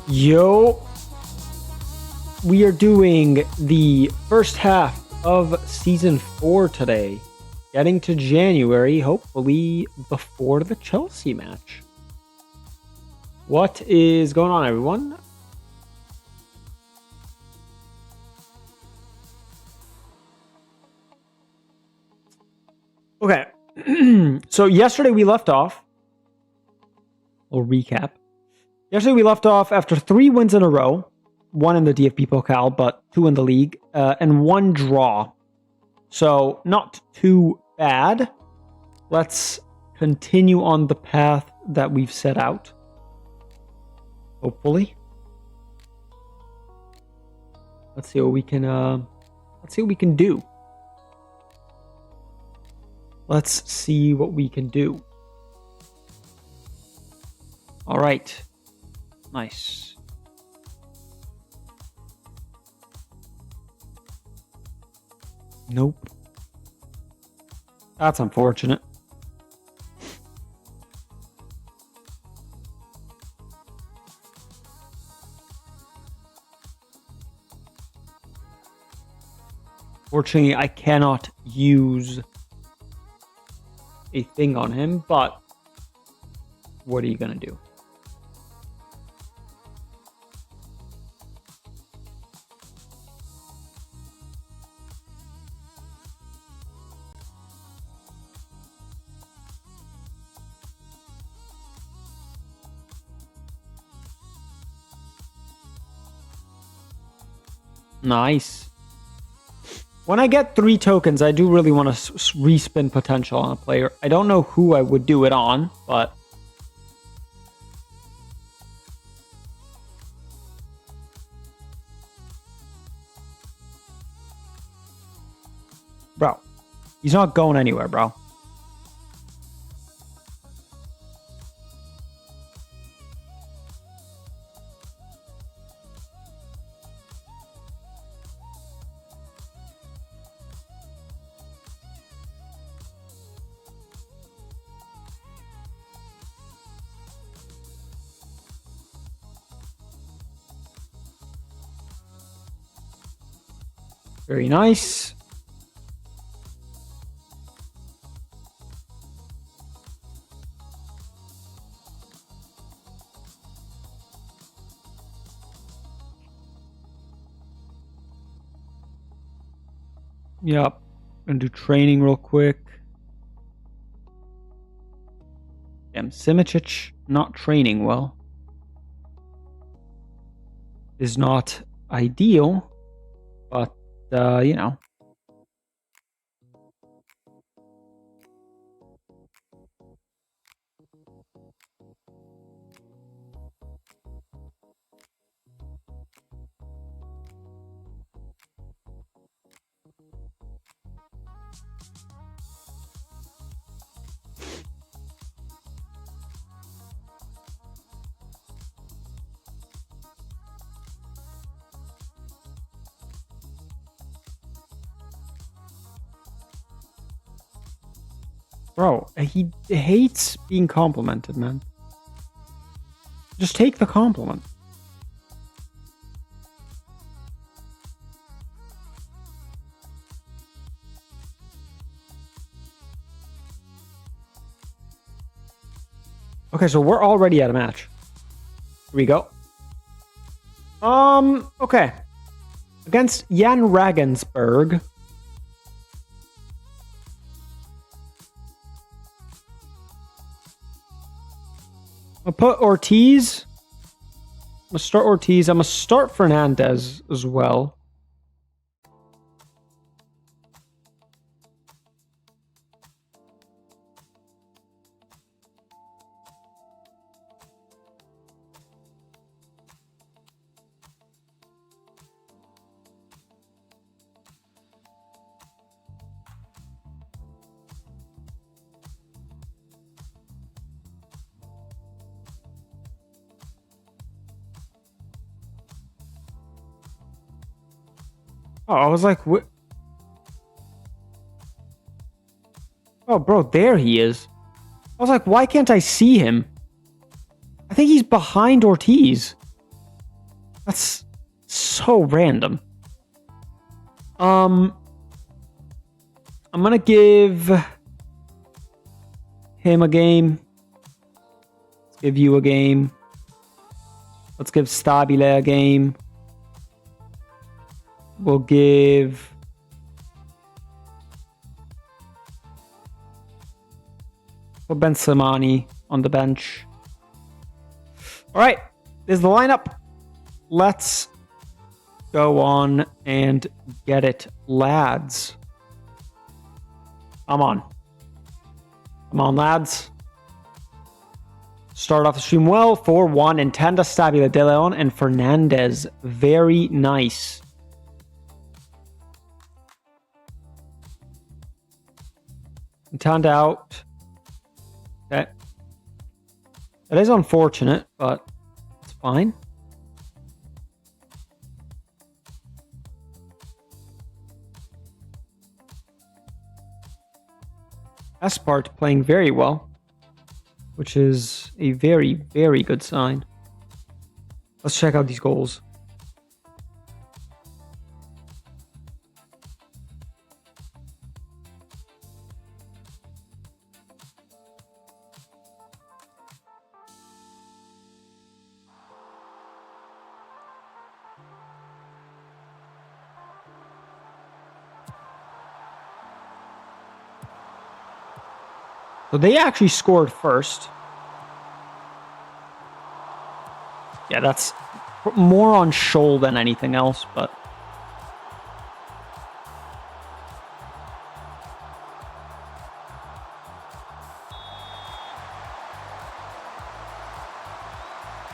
Yo, we are doing the first half of season 4 today, getting to January, hopefully before the Chelsea match. What is going on, everyone? Okay, so yesterday we left off. We'll recap. Yesterday we left off after 3 wins in a row, 1 in the DFB Pokal, but 2 in the league, and 1 draw. So not too bad. Let's continue on the path that we've set out. Hopefully. Let's see what we can do. Let's see what we can do. All right. Nice. Nope. That's unfortunate. Fortunately, I cannot use a thing on him, but what are you gonna do? Nice. When I get 3 tokens, I do really want to respin potential on a player. I don't know who I would do it on, but... Bro, he's not going anywhere, bro. Very nice. Yep. Gonna do training real quick. Damn, Simičić not training well is not ideal, but you know. Bro, he hates being complimented, man. Just take the compliment. Okay, so we're already at a match. Here we go. Okay. Against Jan Regensburg. I'll put Ortiz. I'm going to start Ortiz. I'm going to start Fernandez as well. Oh, I was like, what? Oh, bro, there he is. I was like, why can't I see him? I think he's behind Ortiz. That's so random. I'm gonna give him a game. Let's give you a game. Let's give Stabile a game. We'll give Ben Slimani on the bench. All right, this is the lineup. Let's go on and get it, lads. Come on. Come on, lads. Start off the stream well. 4-1. Intenda, Stabile, De Leon, and Fernandez. Very nice. Intenda out. Okay. That is unfortunate, but it's fine. Espart playing very well, which is a very, very good sign. Let's check out these goals. So they actually scored first. Yeah, that's more on Scholl than anything else, but...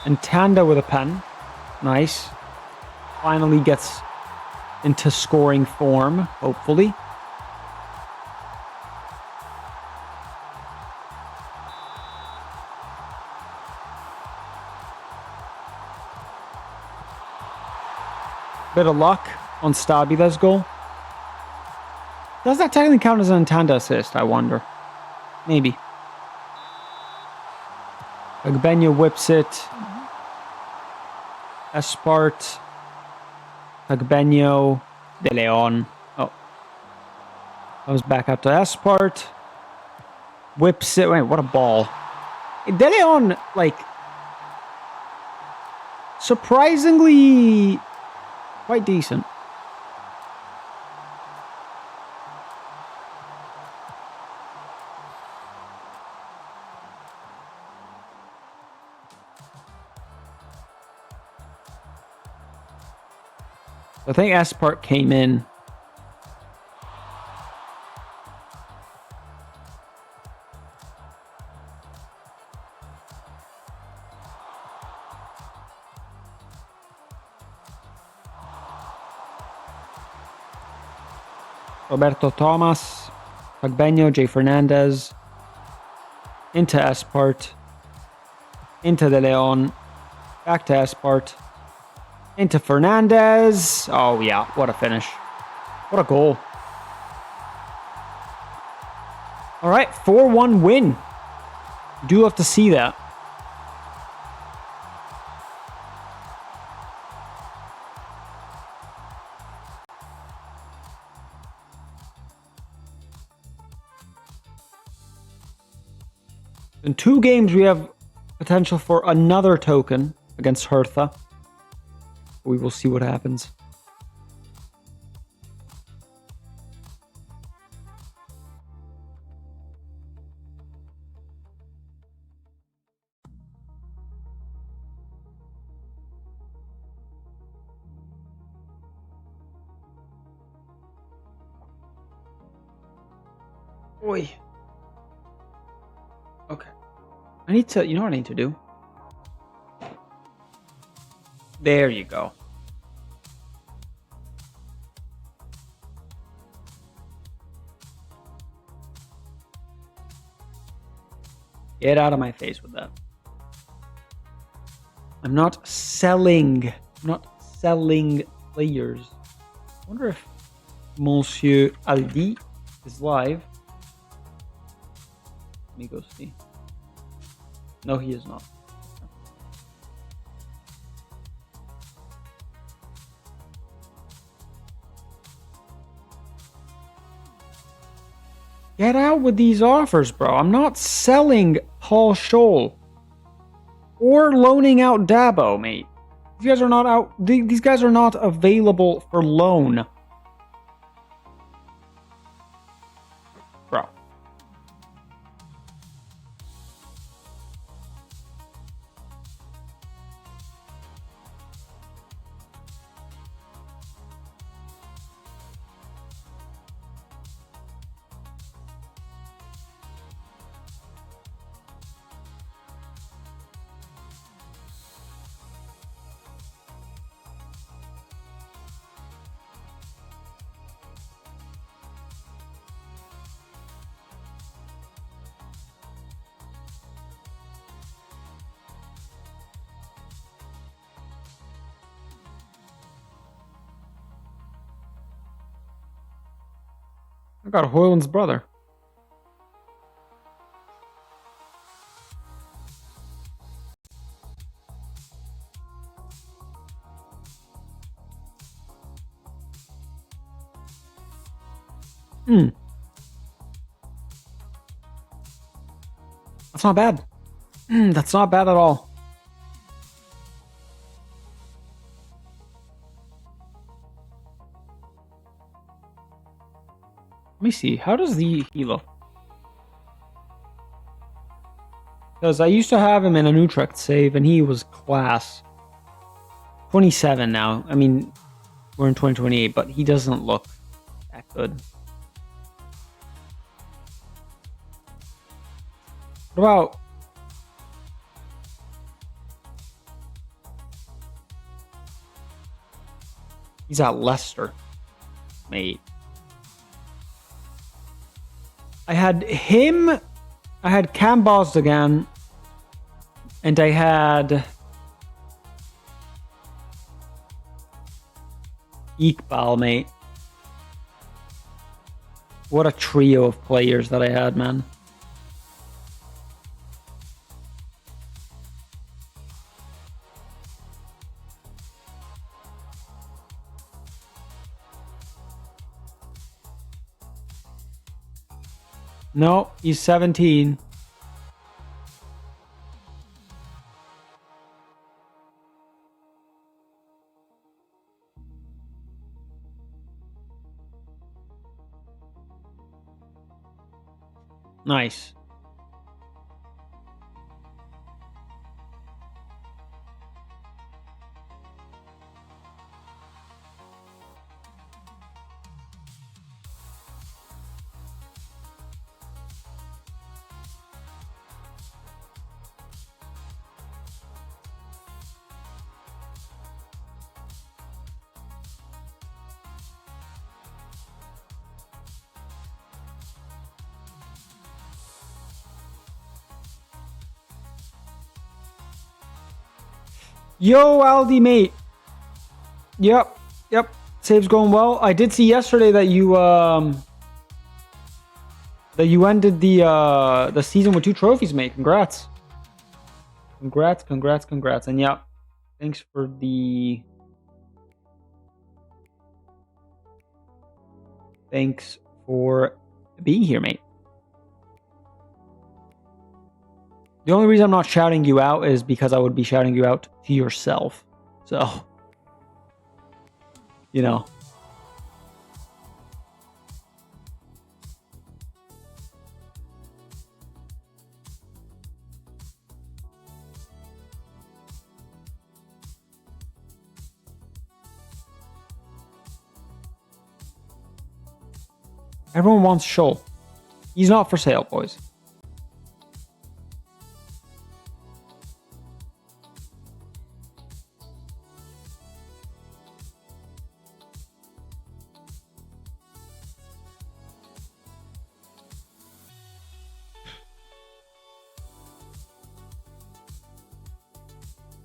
And Tanda with a pen. Nice. Finally gets into scoring form, hopefully. Bit of luck on Stabile's goal. Does that technically count as an Intanda assist, I wonder? Maybe. Agbenyo whips it. Espart. Agbenyo. De Leon. Oh. Comes back up to Espart. Whips it. Wait, what a ball. De Leon, like... surprisingly... quite decent. I think Espart came in. Roberto Thomas, Agbenyo, J. Fernandez, into Espart, into De Leon, back to Espart, into Fernandez. Oh yeah, what a finish. What a goal. All right, 4-1 win. Do have to see that. In 2 games, we have potential for another token against Hertha. We will see what happens. Oi. Okay. I need to, you know what I need to do? There you go. Get out of my face with that. I'm not selling. I'm not selling players. I wonder if Monsieur Aldi is live. Let me go see. No, he is not. Get out with these offers, bro. I'm not selling Paul Scholl or loaning out Dabo, mate. These guys are not out. These guys are not available for loan, bro. I got Hoyland's brother. That's not bad. That's not bad at all. Let me see. How does he look? Because I used to have him in an Utrecht save, and he was class. 27 now. I mean, we're in 2028, but he doesn't look that good. What about... He's at Leicester, mate. I had him, I had Cam Bosdogan, and I had Iqbal, mate. What a trio of players that I had, man. No, he's 17. Nice. Yo, Aldi, mate. Yep. Save's going well. I did see yesterday that you ended the season with 2 trophies, mate. Congrats. And yeah, thanks for being here, mate. The only reason I'm not shouting you out is because I would be shouting you out to yourself. So, you know. Everyone wants Scholl. He's not for sale, boys.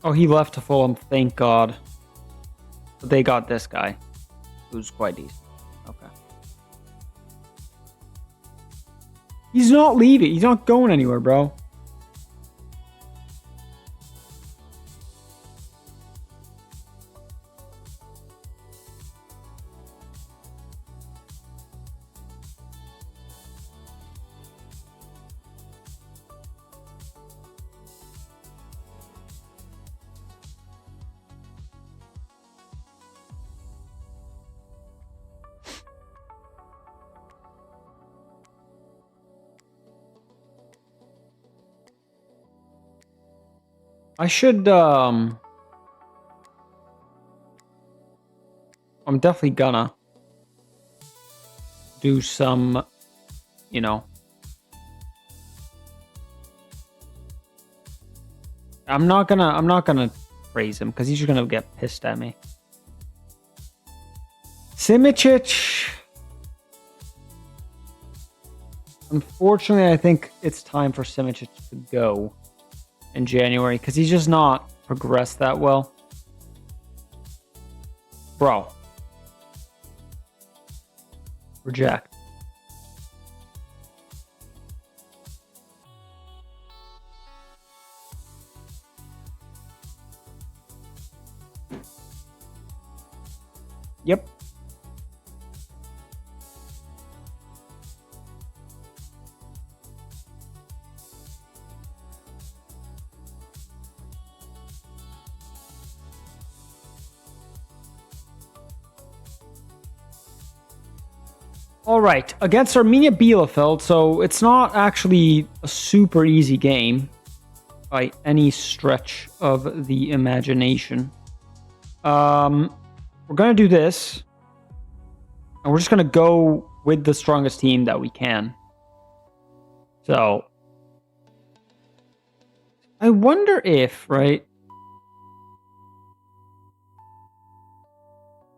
Oh, he left to Fulham, thank God. But they got this guy, who's quite decent. Okay. He's not leaving. He's not going anywhere, bro. I should, I'm definitely gonna do some, you know, I'm not gonna praise him because he's just gonna get pissed at me. Simicic. Unfortunately, I think it's time for Simicic to go in January because he's just not progressed that well. Bro. Reject. Yep. All right, against Arminia Bielefeld, so it's not actually a super easy game by any stretch of the imagination. We're gonna do this, and we're just gonna go with the strongest team that we can. So, I wonder if, right?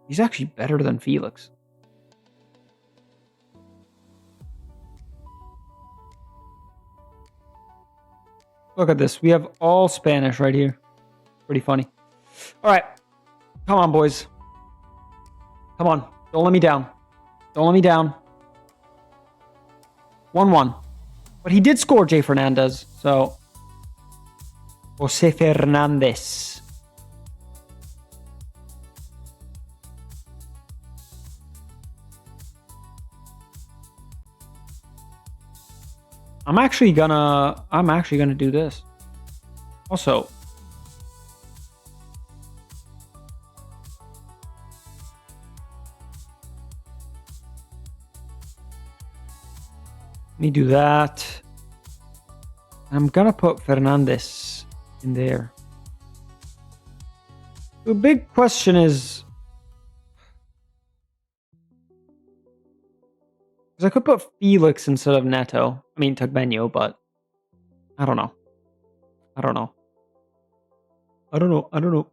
He's actually better than Felix. Look at this. We have all Spanish right here. Pretty funny. All right. Come on, boys. Come on. Don't let me down. Don't let me down. 1-1. But he did score, Jay Fernandez. So, Jose Fernandez. I'm actually gonna do this. Also, let me do that. I'm gonna put Fernandez in there. The big question is, because I could put Felix instead of Neto. I mean, Tagbenio, but I don't know. I don't know. I don't know. I don't know.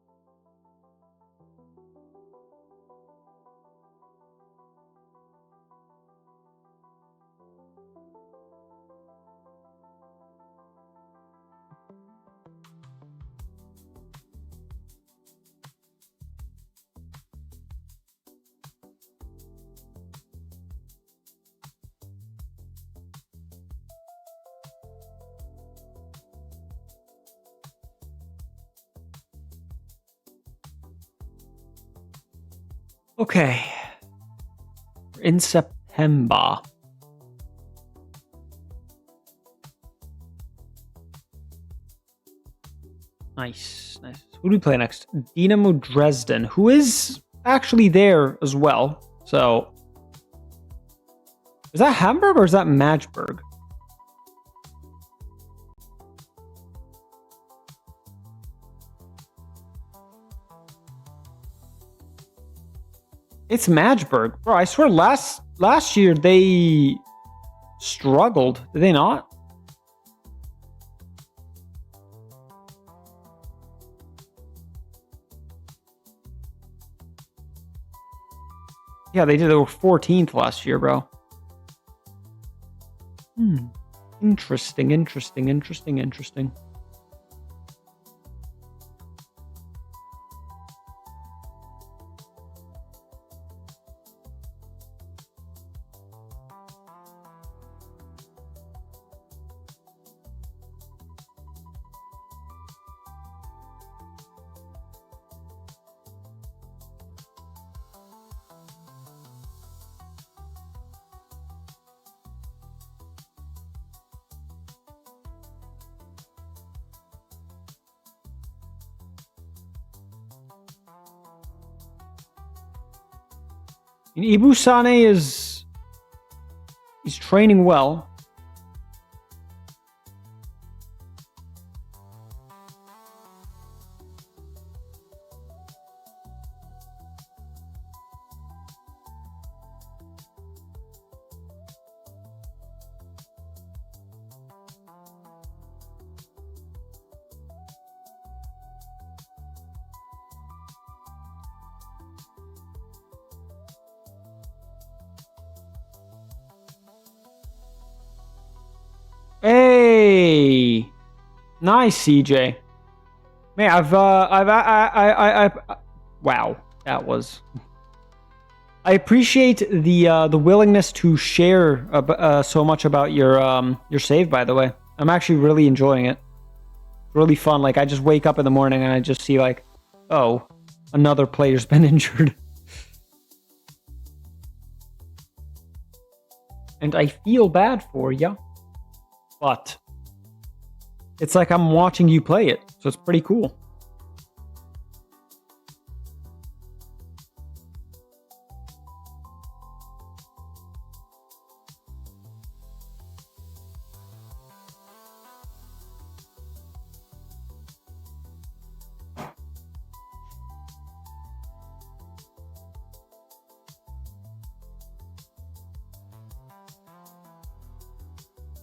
Okay. In September. Nice, nice. Who do we play next? Dynamo Dresden, who is actually there as well. So, is that Hamburg or is that Magdeburg? It's Magdeburg. Bro, I swear last year they struggled. Did they not? Yeah, they did. They were 14th last year, bro. Interesting, interesting, interesting, interesting. And Ibu Sane he's training well. Nice, CJ. Man, wow, that was. I appreciate the willingness to share so much about your save. By the way, I'm actually really enjoying it. Really fun. Like, I just wake up in the morning and I just see like, oh, another player's been injured, and I feel bad for ya, but it's like I'm watching you play it, so it's pretty cool.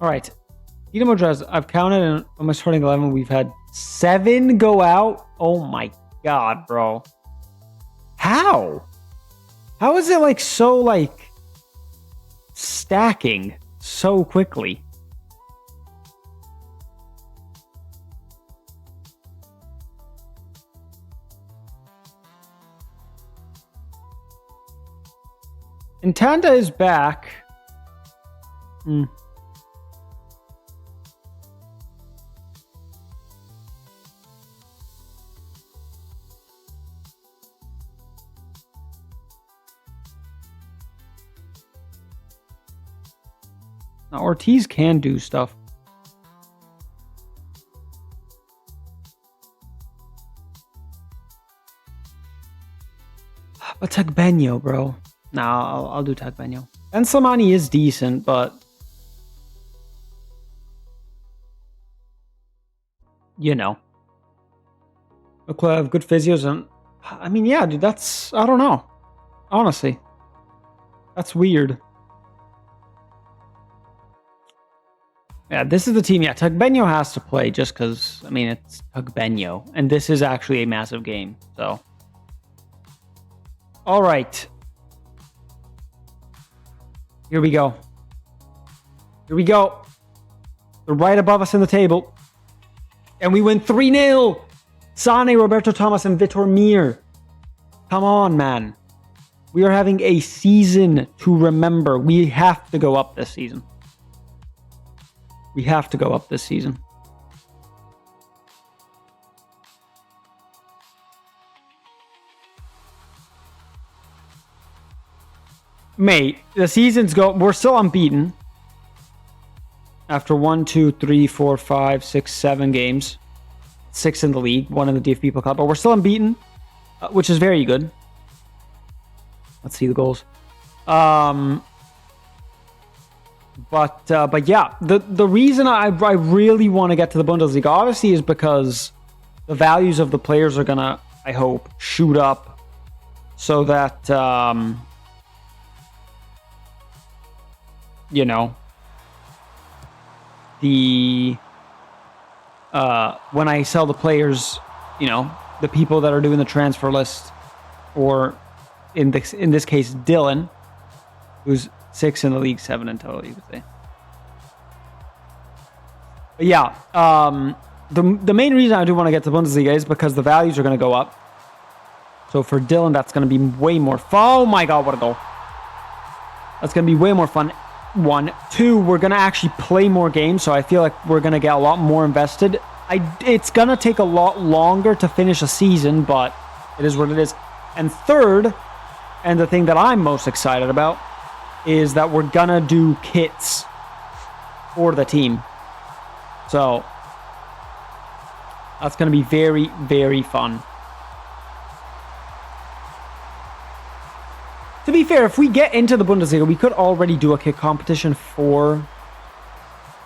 All right. Dynamo Drez, I've counted in my starting 11. We've had 7 go out. Oh my god, bro. How? How is it like so like stacking so quickly? Intanda is back. Now, Ortiz can do stuff. But Tagbenyo, bro. Nah, I'll do Tagbenyo. And Slimani is decent, but you know. Have good physios, and I mean, yeah, dude, that's, I don't know. Honestly. That's weird. Yeah, this is the team. Yeah, Tagbenyo has to play just because, I mean, it's Tagbenyo. And this is actually a massive game, so. All right. Here we go. Here we go. They're right above us in the table. And we win 3-0. Sane, Roberto Thomas, and Vitor Mir. Come on, man. We are having a season to remember. We have to go up this season. We have to go up this season. Mate, the season's we're still unbeaten. After 1, 2, 3, 4, 5, 6, 7 games. 6 in the league, 1 in the DFB Pokal. But we're still unbeaten, which is very good. Let's see the goals. But yeah, the reason I really want to get to the Bundesliga obviously is because the values of the players are gonna, I hope, shoot up so that you know, the when I sell the players, you know, the people that are doing the transfer list, or in this case Dylan, who's 6 in the league, 7 in total, you could say. But yeah, the main reason I do want to get to Bundesliga is because the values are going to go up. So for Dylan, that's going to be way more fun. Oh my god, what a goal. That's going to be way more fun. 1. 2, we're going to actually play more games, so I feel like we're going to get a lot more invested. It's going to take a lot longer to finish a season, but it is what it is. And third, and the thing that I'm most excited about, is that we're going to do kits for the team. So that's going to be very, very fun. To be fair, if we get into the Bundesliga, we could already do a kit competition for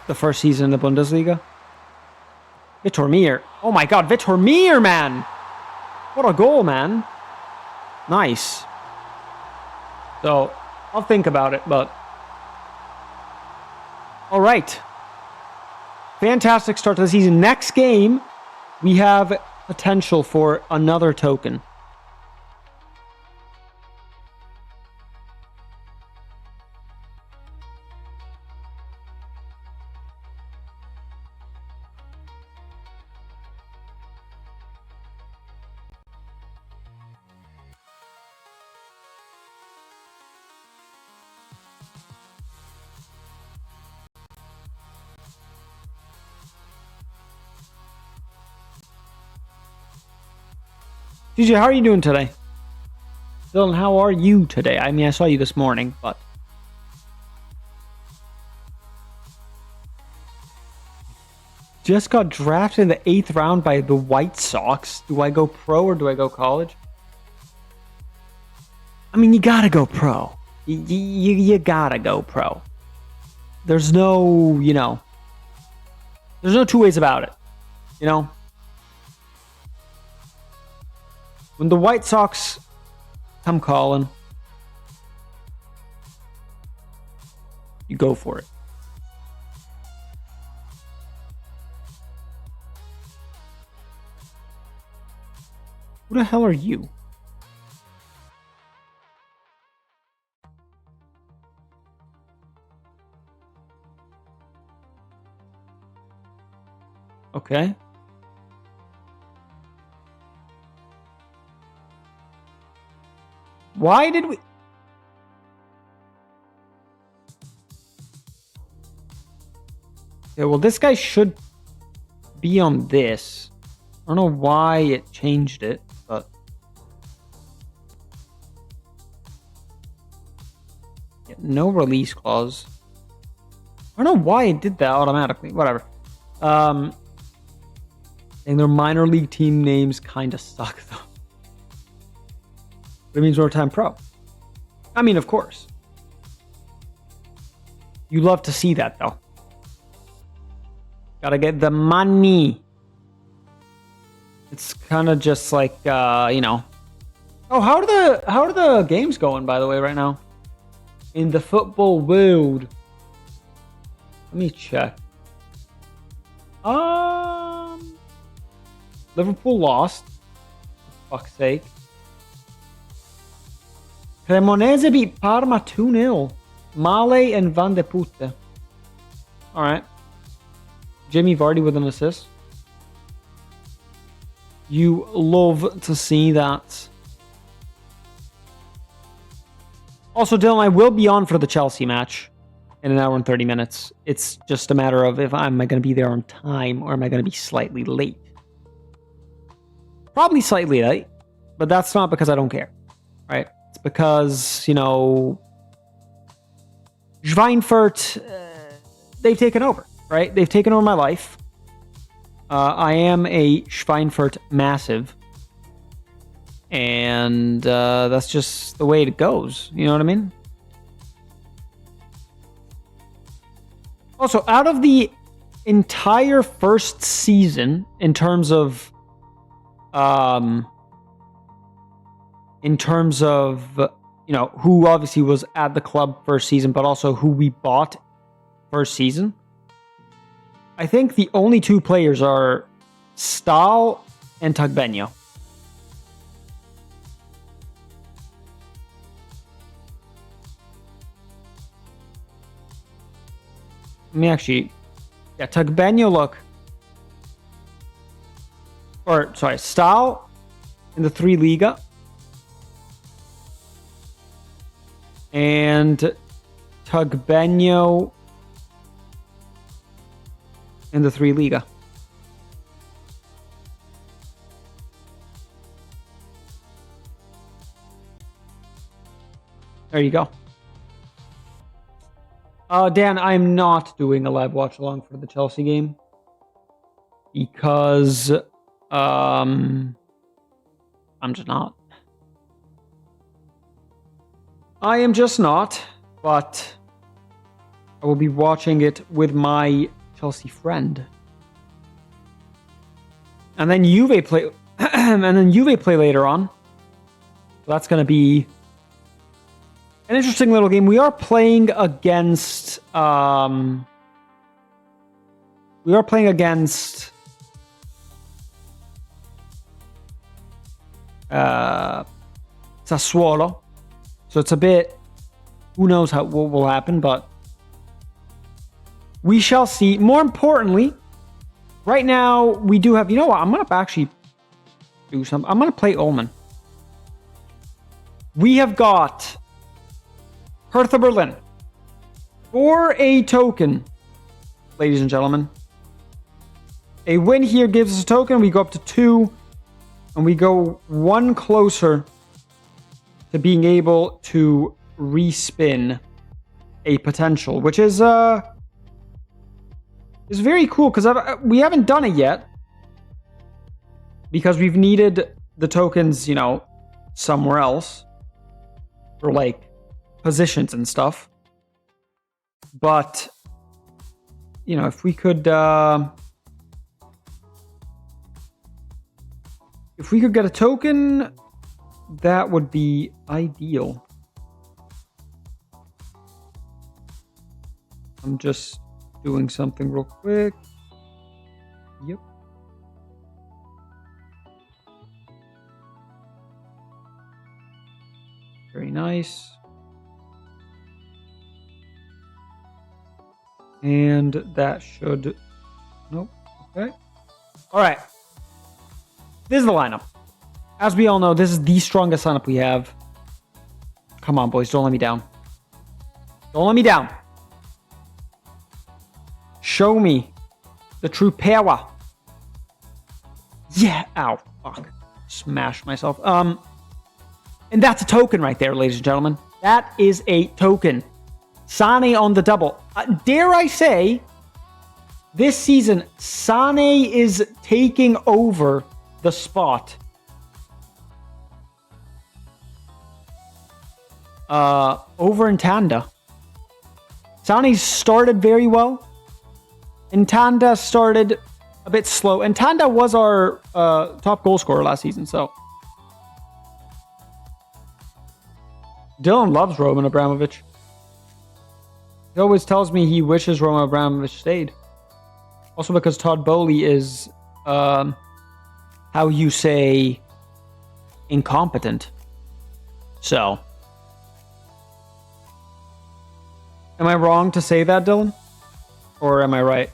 the first season in the Bundesliga. Vitor Mir. Oh my god, Vitor Mir, man! What a goal, man. Nice. So, I'll think about it, but... Alright. Fantastic start to the season. Next game, we have potential for another token. TJ, how are you doing today? Dylan, how are you today? I mean, I saw you this morning, but... Just got drafted in the 8th round by the White Sox. Do I go pro or do I go college? I mean, you gotta go pro. You gotta go pro. There's no, there's no two ways about it. When the White Sox come calling, you go for it. Who the hell are you? Okay. Why did we... Yeah, well, this guy should be on this. I don't know why it changed it, but... Yeah, no release clause. I don't know why it did that automatically. Whatever. And their minor league team names kind of suck, though. It means overtime pro. I mean, of course. You love to see that, though. Gotta get the money. It's kind of just like, Oh, how are the games going, by the way, right now? In the football world. Let me check. Liverpool lost. For fuck's sake. Cremonese beat Parma 2-0. Male and Van de Putte. Alright. Jamie Vardy with an assist. You love to see that. Also, Dylan, I will be on for the Chelsea match in an hour and 30 minutes. It's just a matter of if am I going to be there on time or am I going to be slightly late. Probably slightly late, but that's not because I don't care, right? It's because, Schweinfurt, they've taken over, right? They've taken over my life. I am a Schweinfurt massive. And that's just the way it goes. You know what I mean? Also, out of the entire first season, in terms of who obviously was at the club first season, but also who we bought first season, I think the only two players are Stahl and Tagbenyo. Let me actually... Yeah, Tagbenyo, look. Stahl in the 3 Liga. And Tagbenyo in the 3 Liga. There you go. Dan, I'm not doing a live watch along for the Chelsea game because I'm just not. I am just not, but I will be watching it with my Chelsea friend. And then Juve play later on. So that's going to be an interesting little game. We are playing against Sassuolo. So it's a bit, who knows what will happen, but we shall see. More importantly, right now we do have, you know what, I'm going to actually do something. I'm going to play Ullman. We have got Hertha Berlin for a token, ladies and gentlemen. A win here gives us a token. We go up to 2. And we go one closer to being able to respin a potential, which is very cool because we haven't done it yet because we've needed the tokens, you know, somewhere else for like positions and stuff. But you know, if we could get a token, that would be ideal. I'm just doing something real quick. Yep. Very nice. And that should... Nope. Okay. All right. This is the lineup. As we all know, this is the strongest lineup we have. Come on, boys. Don't let me down. Don't let me down. Show me the true power. Yeah. Ow. Fuck. Smashed myself. And that's a token right there, ladies and gentlemen. That is a token. Sane on the double. Dare I say, this season, Sane is taking over the spot. Over in Tanda. Sane started very well. And Tanda started a bit slow. And Tanda was our top goal scorer last season, so. Dylan loves Roman Abramovich. He always tells me he wishes Roman Abramovich stayed. Also because Todd Boehly is, how you say, incompetent. So. Am I wrong to say that, Dylan? Or am I right?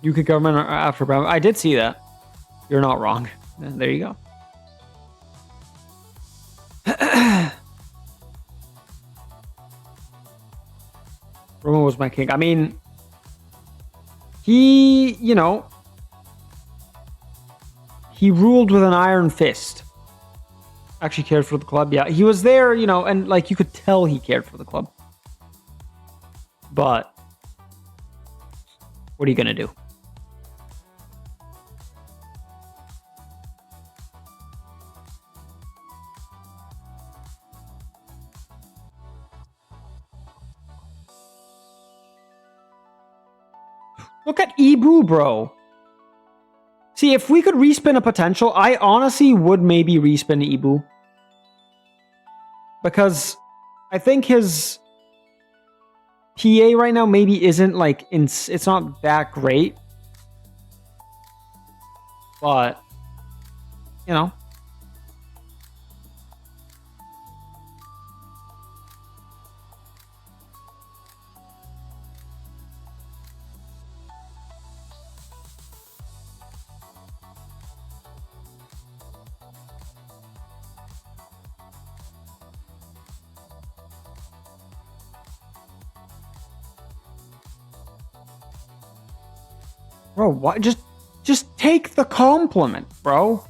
UK government after Brown. I did see that. You're not wrong. There you go. Roman was my king. I mean, he, you know, he ruled with an iron fist. Actually cared for the club. Yeah, he was there, you know, and like you could tell he cared for the club. But what are you going to do? Look at Ibu, bro. See, if we could respin a potential, I honestly would maybe respin Ibu. Because I think his PA right now maybe isn't like, it's not that great. But, you know. Bro, what? Just take the compliment, bro.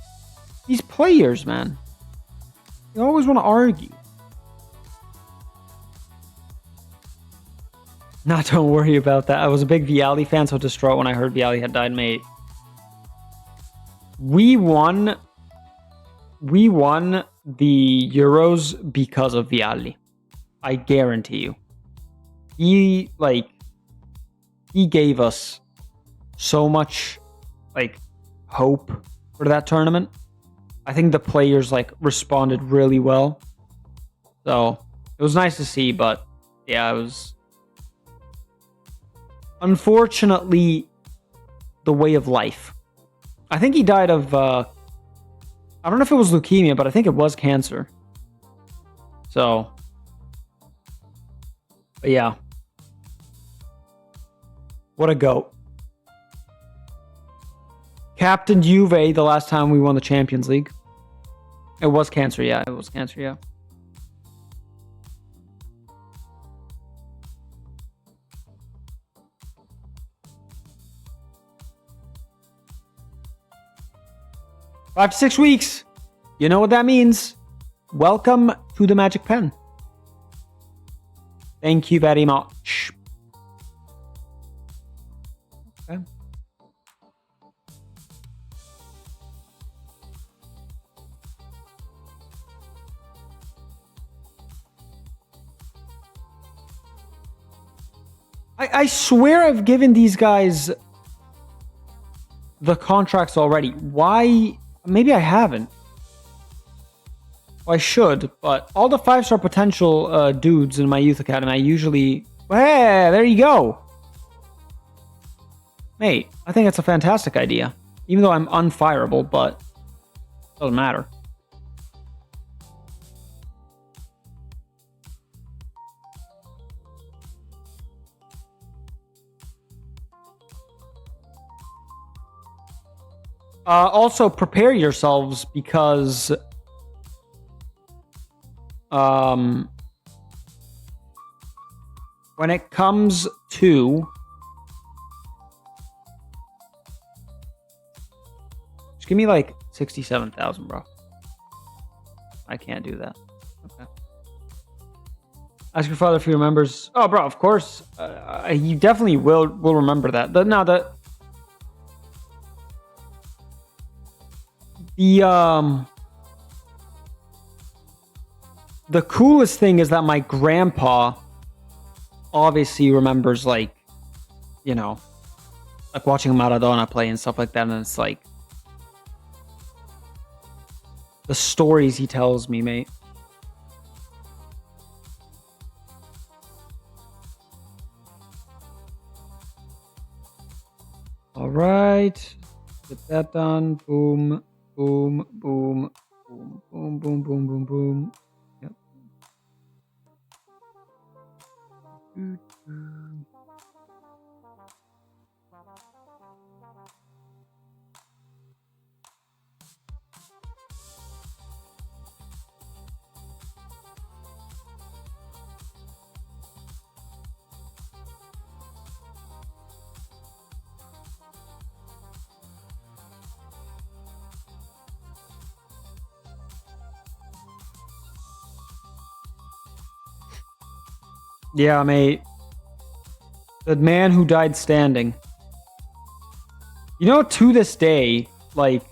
These players, man. You always want to argue. Nah, don't worry about that. I was a big Vialli fan, so distraught when I heard Vialli had died, mate. We won the Euros because of Vialli. I guarantee you. He gave us so much like hope for that tournament. I think the players like responded really well. So it was nice to see, but yeah, it was unfortunately the way of life. I think he died of I don't know if it was leukemia, but I think it was cancer. So but yeah. What a goat. Captain Juve the last time we won the Champions League. It was cancer, yeah. It was cancer, yeah. 5 to 6 weeks. You know what that means. Welcome to the Magic Pen. Thank you very much. Okay. I swear I've given these guys the contracts already. Why? Maybe I haven't. Well, I should, but all the 5-star potential dudes in my youth academy, I usually... Hey, there you go. Mate, I think that's a fantastic idea. Even though I'm unfireable, but it doesn't matter. Also, prepare yourselves because when it comes to just give me like 67,000, bro. I can't do that. Okay. Ask your father if he remembers. Oh, bro, of course. He definitely will remember that. The coolest thing is that my grandpa obviously remembers, like, you know, like watching Maradona play and stuff like that, and it's like the stories he tells me, mate. All right, get that done. Boom. Boom, boom, boom, boom, boom, boom, boom, boom. Yep. Yeah, mate. The man who died standing. You know, to this day, like,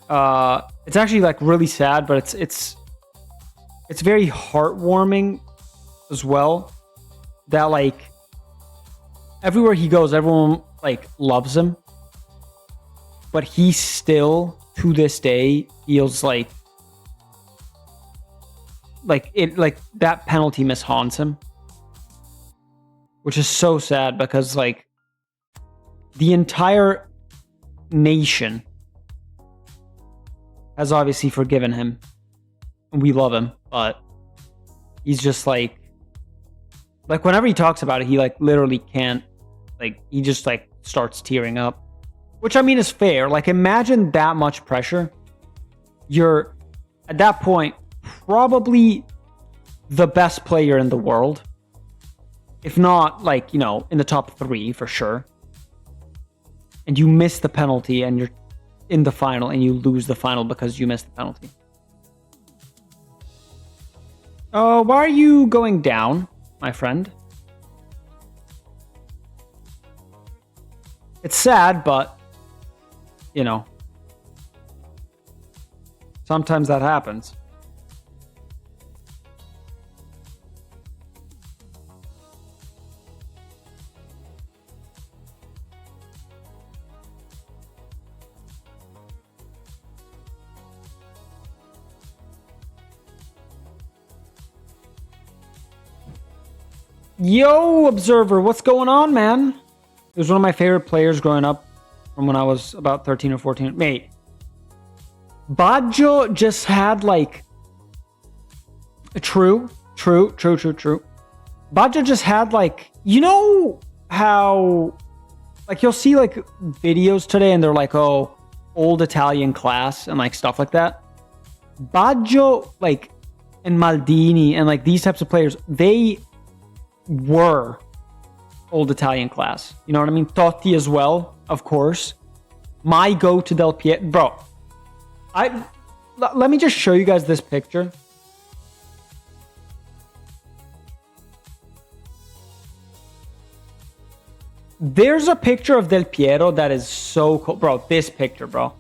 it's actually like really sad, but it's very heartwarming as well. That like everywhere he goes, everyone like loves him, but he still to this day feels like that penalty miss haunts him, which is so sad because like the entire nation has obviously forgiven him and we love him, but he's just like whenever he talks about it, he like literally can't, like he just like starts tearing up, which I mean is fair. Like imagine that much pressure. You're at that point probably the best player in the world, if not like, you know, in the top 3 for sure, and you miss the penalty and you're in the final and you lose the final because you missed the penalty. Oh, why are you going down, my friend? It's sad, but you know, sometimes that happens. Yo, Observer, what's going on, man? He was one of my favorite players growing up from when I was about 13 or 14. Mate, Baggio just had like... True. Baggio just had like... You know how... Like you'll see like videos today and they're like, oh, old Italian class and like stuff like that. Baggio, like, and Maldini and like these types of players, they were old Italian class. You know what I mean? Totti as well, of course. My go-to Del Piero. Bro, let me just show you guys this picture. There's a picture of Del Piero that is so cool. Bro, this picture, bro.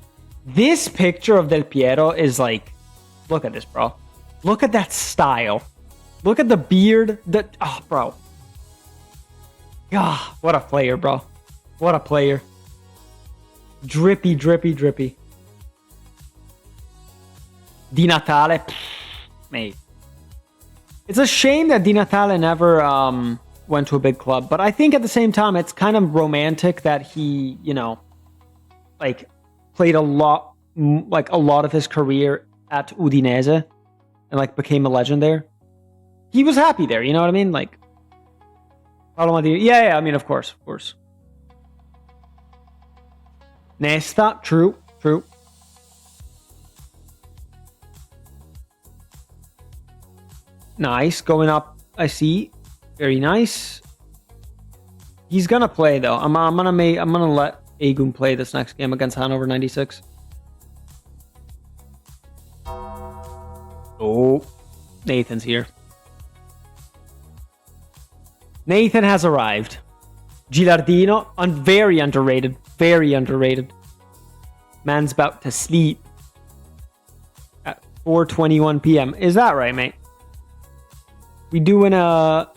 This picture of Del Piero is like... Look at this, bro. Look at that style. Look at the beard. Oh, bro. Ah, what a player, bro. What a player. Drippy, drippy, drippy. Di Natale. Mate. It's a shame that Di Natale never went to a big club. But I think at the same time, it's kind of romantic that he, you know, like, played a lot of his career at Udinese and, like, became a legend there. He was happy there, you know what I mean? Like, yeah, I mean, of course. Nesta, true. Nice, going up, I see. Very nice. He's gonna play though. I'm gonna let Agun play this next game against Hanover 96. Oh, Nathan's here. Nathan has arrived. Gilardino, very underrated. Very underrated. Man's about to sleep at 4:21 p.m. Is that right, mate? We're doing a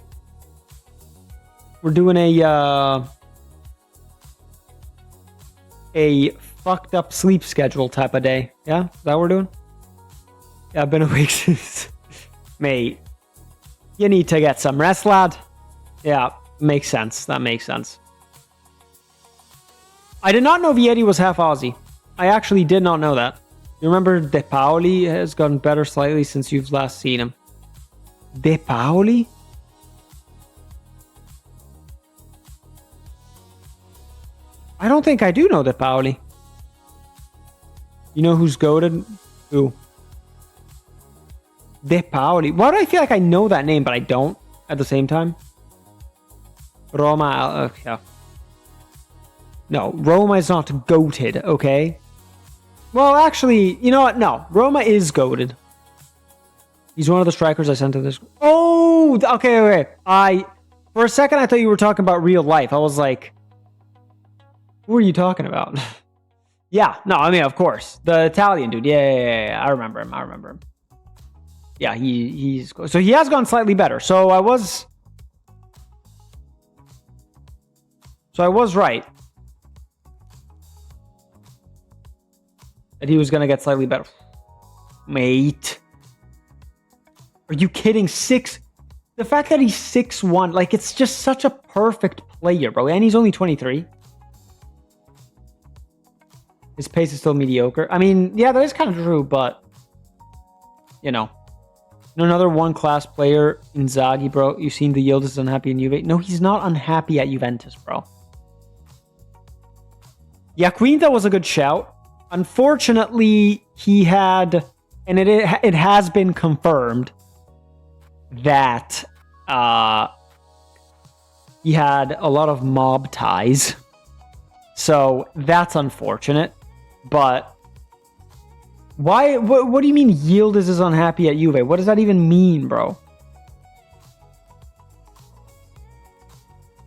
fucked up sleep schedule type of day. Yeah? Is that what we're doing? Yeah, I've been awake since... Mate, you need to get some rest, lad. Yeah, makes sense. That makes sense. I did not know Vieri was half Aussie. I actually did not know that. You remember De Paoli has gotten better slightly since you've last seen him. De Paoli? I don't think I do know De Paoli. You know who's goated? Who? De Paoli. Why do I feel like I know that name, but I don't at the same time? Roma. Yeah. No, Roma is not goated, okay? Well, actually, you know what? No, Roma is goated. He's one of the strikers I sent to this. Oh, okay. For a second, I thought you were talking about real life. I was like, who are you talking about? Yeah, no, I mean, of course. The Italian dude. Yeah. I remember him. Yeah, he's... So he has gone slightly better. So I was right. That he was going to get slightly better. Mate. Are you kidding? The fact that he's 6'1", like, it's just such a perfect player, bro. And he's only 23. His pace is still mediocre. I mean, yeah, that is kind of true, but, you know. Another one-class player, Inzaghi, bro. You've seen the Yildiz is unhappy in Juve. No, he's not unhappy at Juventus, bro. Yeah, Quinta was a good shout. Unfortunately, he had, and it has been confirmed that he had a lot of mob ties. So that's unfortunate. But why? What do you mean Yildiz is unhappy at Juve? What does that even mean, bro?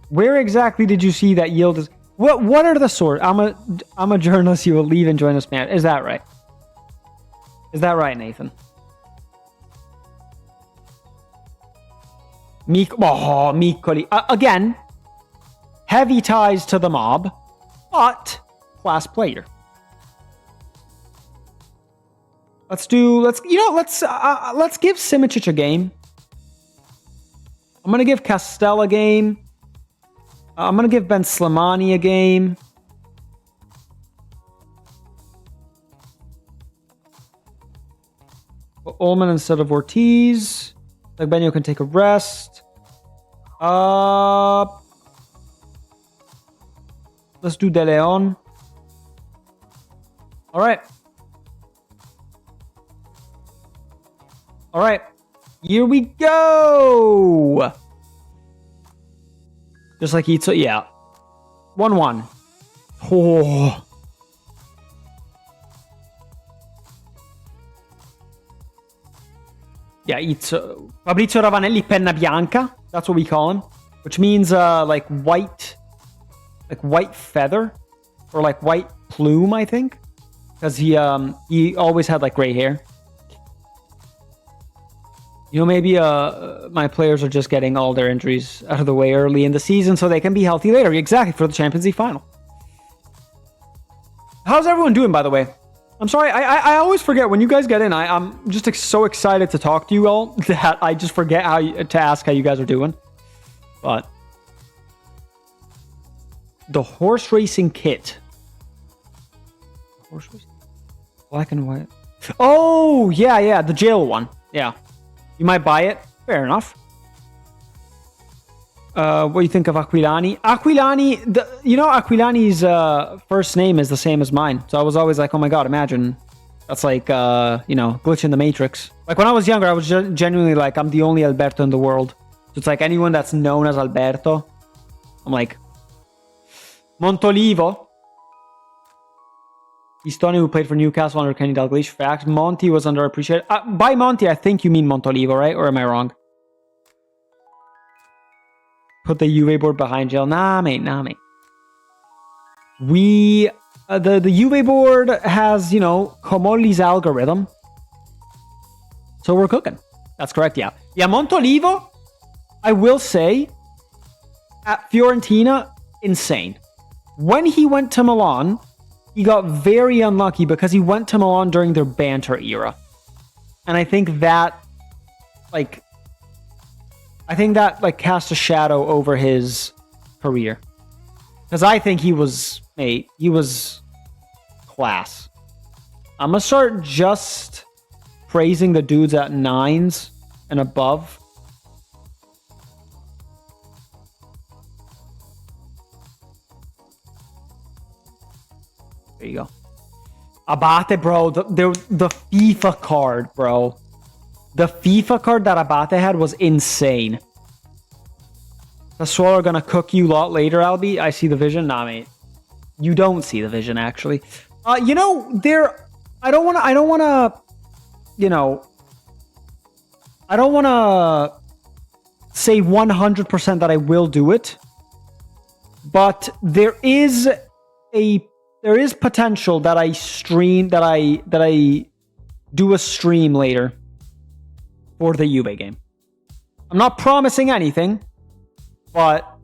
Where exactly did you see that Yildiz? What are the sources? I'm a journalist. You will leave and join us, man. Is that right? Is that right, Nathan? Miccoli. Again, heavy ties to the mob, but class player. Let's give Simičić a game. I'm gonna give Castel a game. I'm gonna give Ben Slimani a game. Ullman instead of Ortiz. Benio can take a rest. Let's do De Leon. All right. Here we go. Just like Itzo, yeah. 1-1. Oh. Yeah, Fabrizio Ravanelli Penna Bianca. That's what we call him, which means like white feather or like white plume, I think, because he always had like gray hair. You know, maybe my players are just getting all their injuries out of the way early in the season so they can be healthy later. Exactly, for the Champions League final. How's everyone doing, by the way? I'm sorry, I always forget when you guys get in. I'm just so excited to talk to you all that I just forget to ask how you guys are doing. But the horse racing kit. Horse racing? Black and white. Oh, yeah, the jail one. Yeah. You might buy it. Fair enough. What do you think of Aquilani? Aquilani's first name is the same as mine. So I was always like, oh my god, imagine. That's like, glitch in the Matrix. Like when I was younger, I was genuinely like, I'm the only Alberto in the world. So it's like anyone that's known as Alberto. I'm like, Montolivo. Eastoni, who played for Newcastle under Kenny Dalglish. Fact. Monty was underappreciated. By Monty, I think you mean Montolivo, right? Or am I wrong? Put the UV board behind jail. Nah, mate. The UV board has, Comolli's algorithm. So we're cooking. That's correct, yeah. Yeah, Montolivo, I will say, at Fiorentina, insane. When he went to Milan, he got very unlucky because he went to Milan during their banter era. And I think that cast a shadow over his career. Because I think he was class. I'm going to start just praising the dudes at 9s and above. There you go. Abate, bro. The FIFA card, bro. The FIFA card that Abate had was insane. Sassuolo are gonna cook you a lot later, Albie. I see the vision. Nah, mate. You don't see the vision, actually. I don't wanna say 100% that I will do it. But there is potential that I do a stream later for the Juve game. I'm not promising anything, but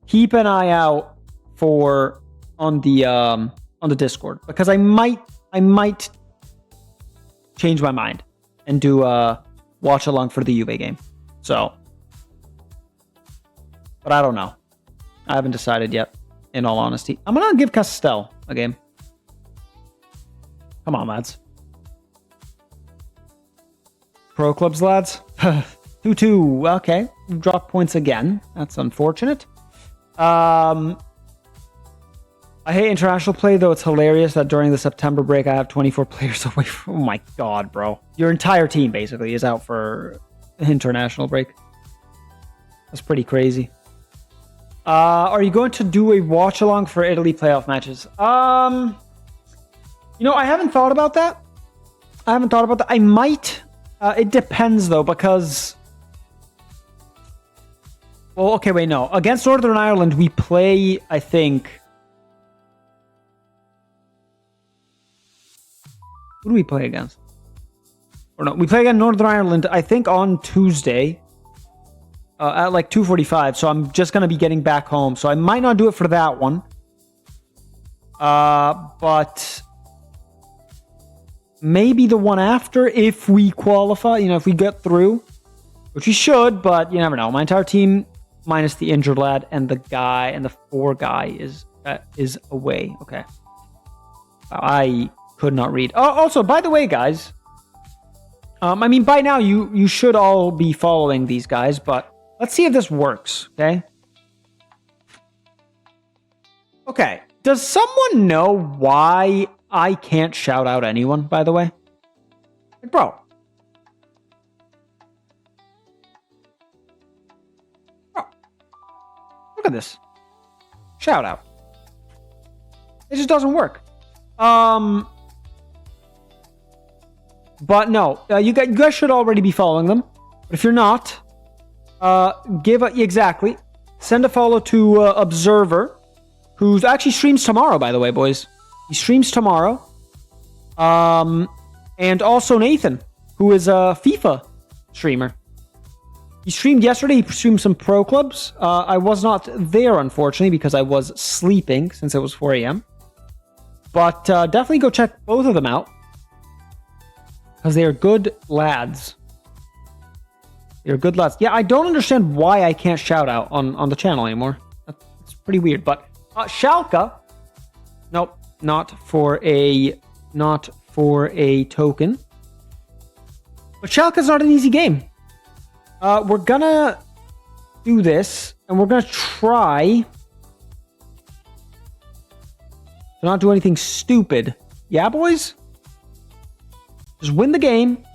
keep an eye out on the Discord, because I might change my mind and do a watch along for the Juve game. So, but I don't know. I haven't decided yet. In all honesty, I'm gonna give Castel a game. Come on, lads. Pro clubs, lads. 2-2. Okay, we've dropped points again. That's unfortunate. I hate international play, though. It's hilarious that during the September break, I have 24 players away from... Oh my god, bro. Your entire team, basically, is out for international break. That's pretty crazy. Are you going to do a watch along for Italy playoff matches? I haven't thought about that. I might. It depends though, because... Well, okay, wait, no. Against Northern Ireland, we play, I think... Who do we play against? Or no, we play against Northern Ireland, I think, on Tuesday. At like 2:45, so I'm just going to be getting back home. So I might not do it for that one. But maybe the one after, if we qualify, if we get through. Which we should, but you never know. My entire team, minus the injured lad and the guy, and the 4 guy is away. Okay. I could not read. Oh, also, by the way, guys. By now, you should all be following these guys, but... Let's see if this works, okay? Okay. Does someone know why I can't shout out anyone, by the way? Like, bro. Look at this. Shout out. It just doesn't work. But no, you guys should already be following them. But if you're not, exactly. Send a follow to Observer, who's actually streams tomorrow, by the way, boys. He streams tomorrow. And also Nathan, who is a FIFA streamer. He streamed yesterday. He streamed some pro clubs. I was not there, unfortunately, because I was sleeping since it was 4 a.m. But definitely go check both of them out, because they are good lads. They're good lads. Yeah, I don't understand why I can't shout out on the channel anymore. That's pretty weird. But Schalke, nope, not for a token. But Schalke's not an easy game. We're gonna do this, and we're gonna try to not do anything stupid. Yeah, boys? Just win the game.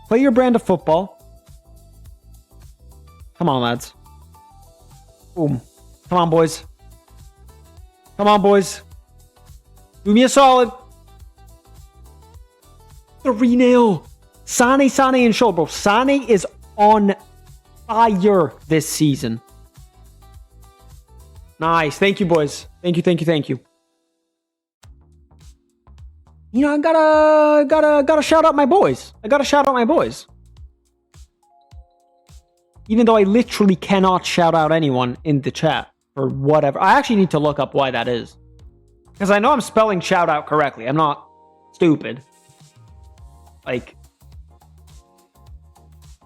Play your brand of football. Come on, lads. Boom. Come on, boys. Come on, boys. Do me a solid. 3-0. Sane, and Scholl, bro. Sane is on fire this season. Nice. Thank you, boys. Thank you. You know, I gotta shout out my boys. Even though I literally cannot shout out anyone in the chat for whatever. I actually need to look up why that is, because I know I'm spelling shout out correctly. I'm not stupid. Like,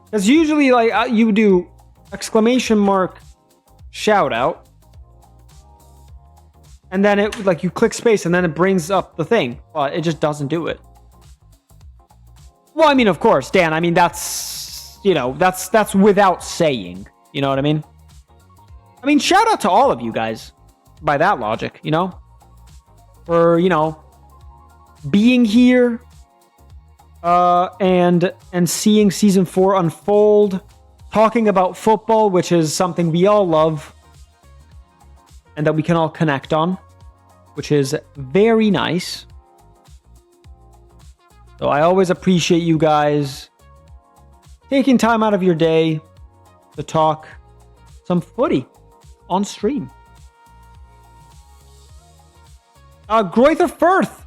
because usually, like, you do exclamation mark shout out, and then it, like, you click space and then it brings up the thing, but it just doesn't do it. Well, I mean, of course, Dan, I mean, that's, you know, that's without saying, you know what I mean? I mean, shout out to all of you guys by that logic, you know, for, you know, being here, and seeing season 4 unfold, talking about football, which is something we all love and that we can all connect on, which is very nice. So I always appreciate you guys taking time out of your day to talk some footy on stream. Greuther Firth.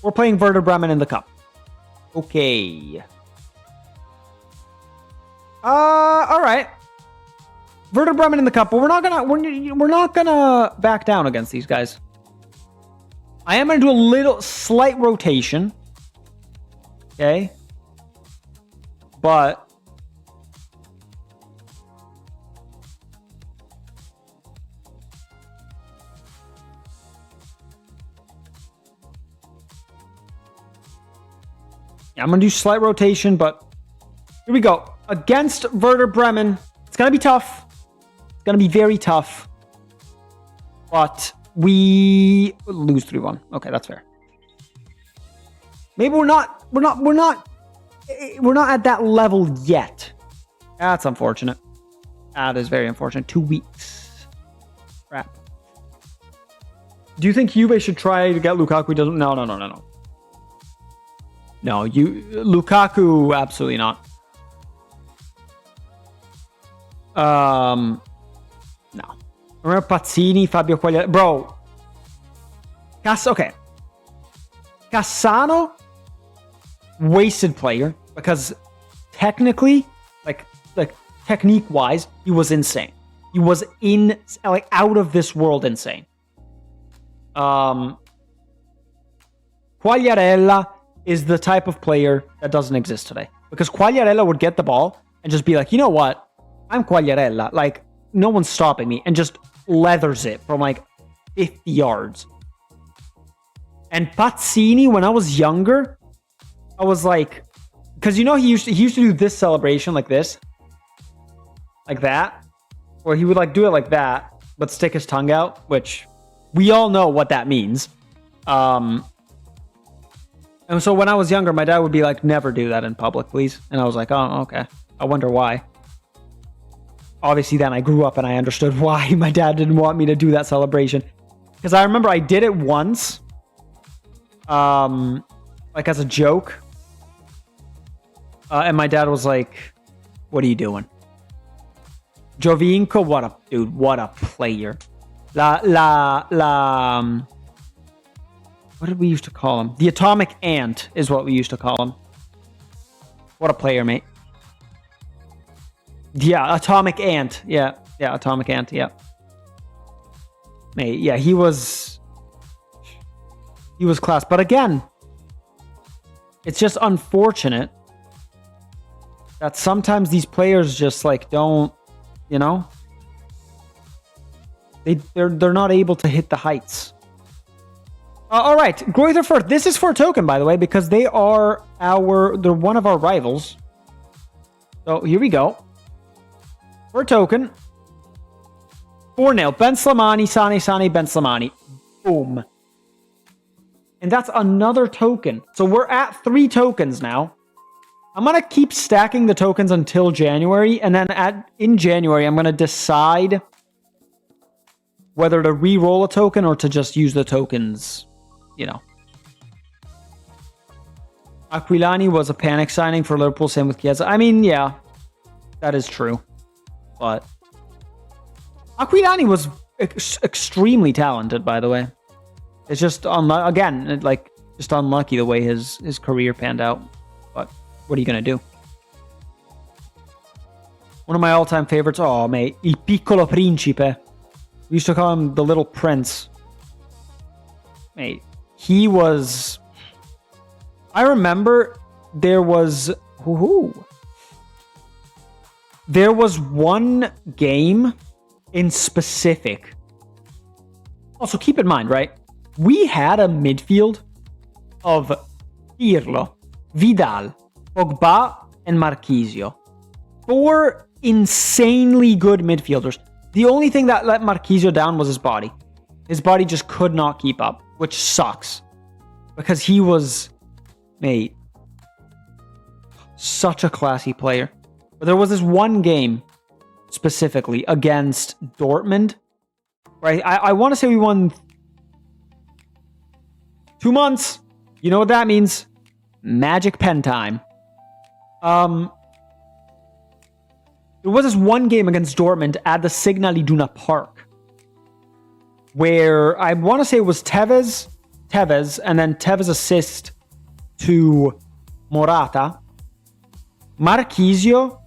We're playing Werder Bremen in the cup. Okay. All right. Werder Bremen in the cup, but we're not gonna back down against these guys. I am gonna do a slight rotation. Okay. But yeah, I'm going to do slight rotation, but here we go. Against Werder Bremen, it's going to be tough. It's going to be very tough. But we lose 3-1. Okay, that's fair. Maybe we're not at that level yet. That's unfortunate. That is very unfortunate. 2 weeks. Crap. Do you think Juve should try to get Lukaku? He doesn't. No. No, Lukaku, absolutely not. No. Remember Pazzini, Fabio Quagliarella? Bro. Okay. Cassano, wasted player, because technically, like technique-wise, he was insane. He was out of this world insane. Quagliarella is the type of player that doesn't exist today. Because Quagliarella would get the ball and just be like, you know what? I'm Quagliarella. Like, no one's stopping me. And just leathers it from like 50 yards. And Pazzini, when I was younger, I was like, because you know he used to do this celebration like this. Like that. Or he would like do it like that, but stick his tongue out, which we all know what that means. And so when I was younger, my dad would be like, never do that in public, please. And I was like, oh, okay. I wonder why. obviously then I grew up and I understood why my dad didn't want me to do that celebration. Because I remember I did it once, like as a joke. And my dad was like, what are you doing? Jovinko, what a player. What did we used to call him? The Atomic Ant is what we used to call him. What a player, mate. Yeah, Atomic Ant. Yeah, Atomic Ant, yeah. Mate, yeah, he was class. But again, it's just unfortunate that sometimes these players just like don't, you know, they're not able to hit the heights. All right, Greuther Fürth. This is for a token, by the way, because they're one of our rivals. So here we go. For a token. 4-0. Ben Slimani, Sane, Ben Slimani. Boom. And that's another token. So we're at 3 tokens now. I'm going to keep stacking the tokens until January. And then in January, I'm going to decide whether to re-roll a token or to just use the tokens, you know. Aquilani was a panic signing for Liverpool, same with Chiesa. I mean, yeah, that is true. But Aquilani was extremely talented, by the way. It's just, again, like, just unlucky the way his career panned out. But what are you going to do? One of my all-time favorites. Oh, mate. Il Piccolo Principe. We used to call him the Little Prince. Mate, he was... I remember there was... There was one game in specific. Also, keep in mind, right? We had a midfield of Pirlo, Vidal, Pogba, and Marquisio. 4 insanely good midfielders. The only thing that let Marquisio down was his body. His body just could not keep up, which sucks. Because he was, mate, such a classy player. But there was this one game, specifically, against Dortmund. Right? I want to say we won 2 months. You know what that means? Magic pen time. There was this one game against Dortmund at the Signal Iduna Park where I want to say it was Tevez, and then Tevez assist to Morata. Marquisio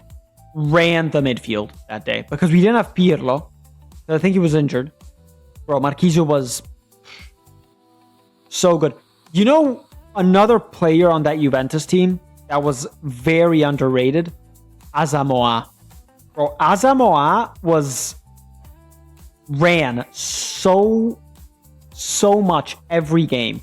ran the midfield that day because we didn't have Pirlo. I think he was injured. Bro, Marquisio was so good. You know, another player on that Juventus team that was very underrated? Asamoah. Bro, Asamoah ran so much every game.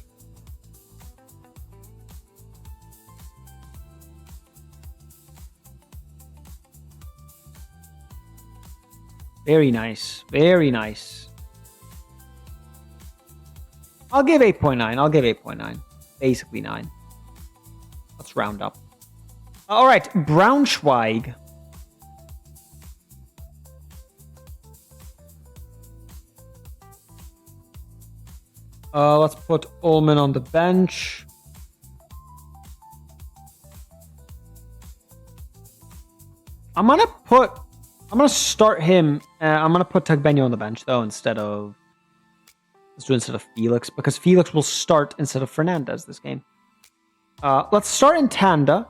Very nice. Very nice. I'll give 8.9. Basically 9. Let's round up. All right, Braunschweig. Let's put Ullman on the bench. I'm gonna start him. I'm gonna put Tagbenyo on the bench though instead of Felix, because Felix will start instead of Fernandez this game. Let's start in Tanda.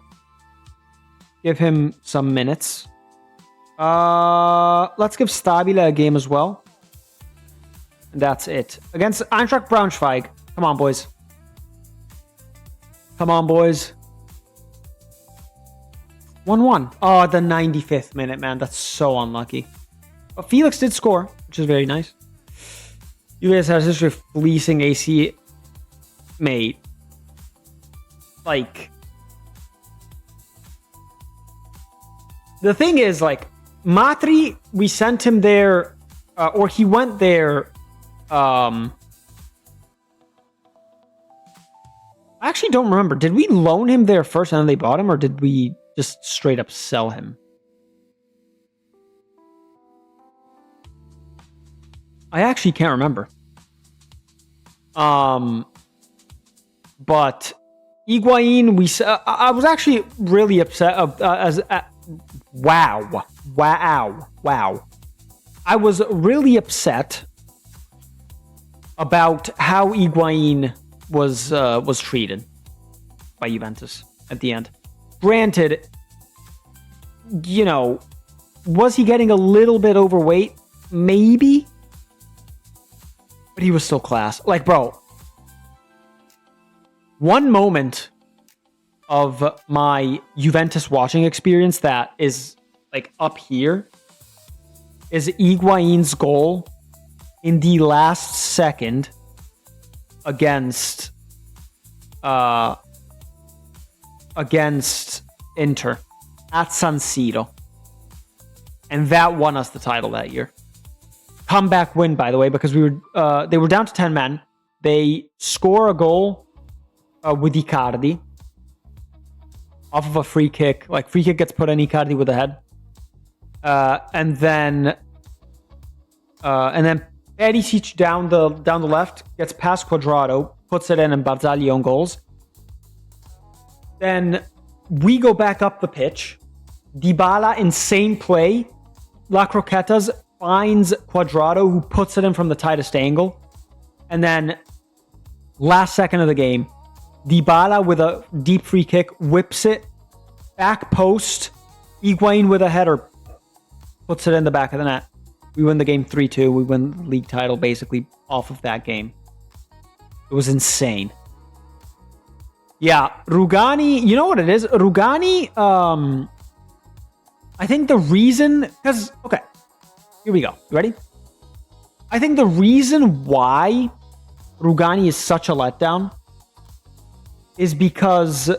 Give him some minutes. Let's give Stabile a game as well. And that's it. Against Eintracht Braunschweig. Come on, boys. Come on, boys. 1-1. Oh, the 95th minute, man. That's so unlucky. But Felix did score, which is very nice. You guys have history of fleecing AC. Mate. Like. The thing is, like, Matri, we sent him there, or he went there. I actually don't remember. Did we loan him there first and then they bought him, or did we just straight up sell him? I actually can't remember. But Higuain, I was actually really upset. Wow. I was really upset about how Higuain was treated by Juventus at the end. Granted, you know, was he getting a little bit overweight? Maybe. But he was still class. Like, bro, one moment of my Juventus watching experience that is like up here is Higuain's goal in the last second against Inter at San Siro. And that won us the title that year. Comeback win, by the way, because they were down to 10 men. They score a goal with Icardi off of a free kick. Like, free kick gets put on Icardi with the head. And then Perisic down the left gets past Quadrado, puts it in, and Barzagli on goals. Then we go back up the pitch. Dybala, insane play. La Croquetas finds Quadrado, who puts it in from the tightest angle. And then, last second of the game, Dybala with a deep free kick, whips it, back post. Higuain with a header, puts it in the back of the net. We win the game 3-2. We win the league title basically off of that game. It was insane. Yeah, Rugani, you know what it is? Rugani, I think the reason, because, okay, here we go. You ready? I think the reason why Rugani is such a letdown is because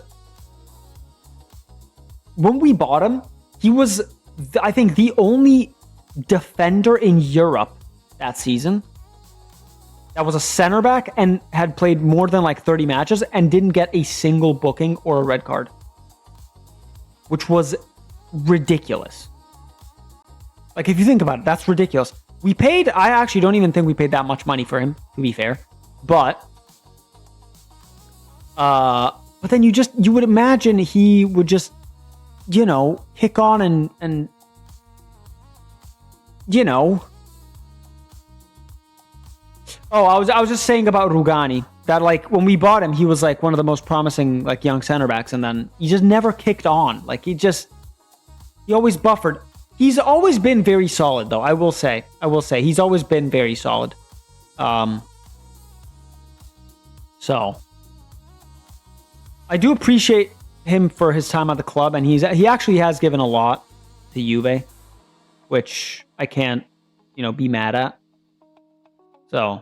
when we bought him, he was, I think, the only defender in Europe that season that was a center back and had played more than like 30 matches and didn't get a single booking or a red card, which was ridiculous. Like, if you think about it, that's ridiculous. I actually don't even think we paid that much money for him, to be fair. But then you would imagine he would just, you know, kick on and you know. Oh, I was just saying about Rugani that, like, when we bought him, he was like one of the most promising like young center backs, and then he just never kicked on. Like, he always buffered. He's always been very solid, though. I will say he's always been very solid. So I do appreciate him for his time at the club, and he actually has given a lot to Juve, which I can't, you know, be mad at. So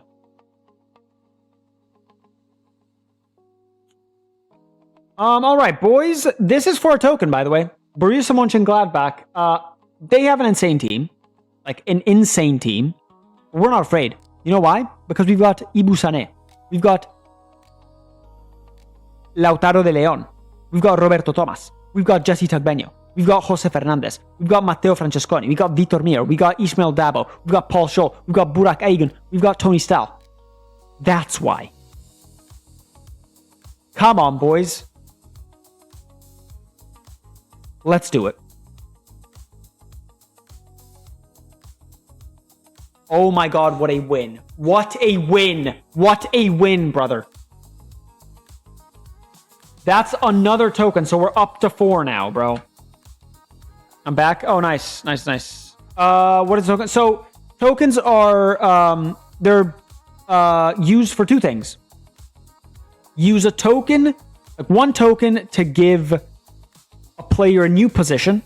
all right, boys. This is for a token, by the way. Borussia Mönchengladbach. They have an insane team, like an insane team. We're not afraid. You know why? Because we've got Ibu Sané. We've got Lautaro de Leon. We've got Roberto Thomas. We've got Jesse Tagbenio. We've got Jose Fernandez. We've got Matteo Francesconi. We've got Vitor Mir. We've got Ismail Dabo. We've got Paul Scholl. We've got Burak Aygun. We've got Tony Stahl. That's why. Come on, boys. Let's do it. Oh my god, what a win. What a win. What a win, brother. That's another token, so we're up to 4 now, bro. I'm back. Oh, nice. Nice. What is token? So, tokens are, they're used for 2 things. Use a token, like 1 token to give a player a new position.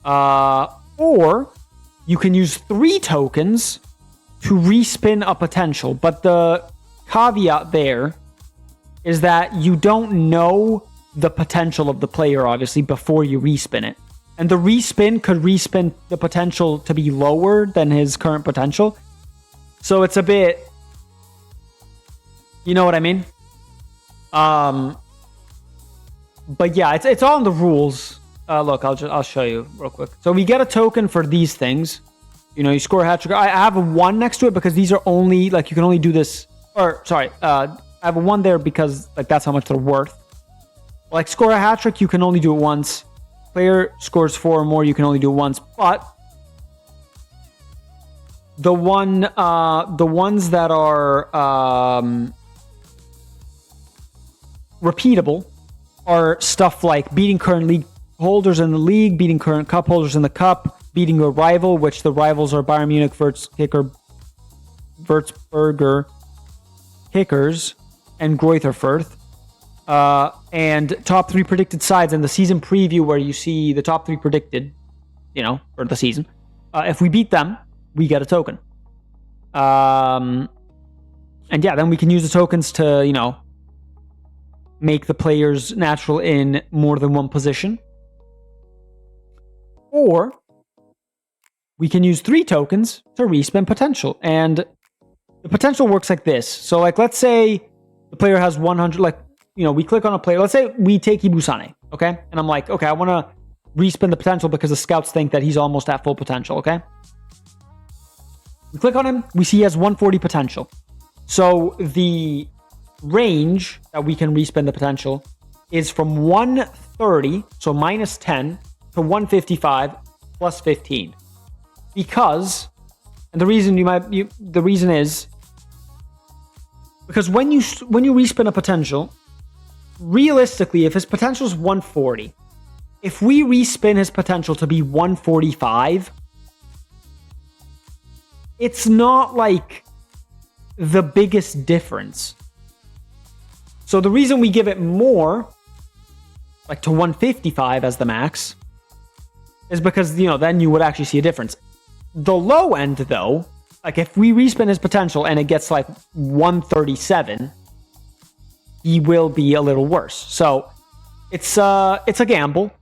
Or you can use 3 tokens to respin a potential. But the caveat there is that you don't know the potential of the player, obviously, before you respin it. And the respin could respin the potential to be lower than his current potential. So it's a bit... You know what I mean? But yeah, it's all in the rules. Look, I'll show you real quick. So we get a token for these things. You score a hat trick. I have a 1 next to it because these are only, like, you can only do this, or, sorry, I have a 1 there because, like, that's how much they're worth. Like, score a hat trick, you can only do it once. Player scores 4 or more, you can only do it once. But the ones that are repeatable are stuff like beating current league holders in the league, beating current cup holders in the cup, beating a rival, which the rivals are Bayern Munich, Würzburger Kickers, and Greuther Fürth. And top 3 predicted sides in the season preview where you see the top 3 predicted, for the season. If we beat them, we get a token. And yeah, then we can use the tokens to, make the players natural in more than one position. Or we can use 3 tokens to respin potential. And the potential works like this. So, like, let's say the player has 100, like, we click on a player. Let's say we take Ibusane, okay? And I'm like, okay, I want to respin the potential because the scouts think that he's almost at full potential, okay? We click on him. We see he has 140 potential. So the range that we can respin the potential is from 130, so minus 10, to 155 plus 15. Because, and the reason is because when you respin a potential, realistically, if his potential is 140, if we respin his potential to be 145, it's not like the biggest difference. So the reason we give it more, like to 155 as the max, is because, then you would actually see a difference. The low end, though, like if we respin his potential and it gets like 137, he will be a little worse. So it's a gamble,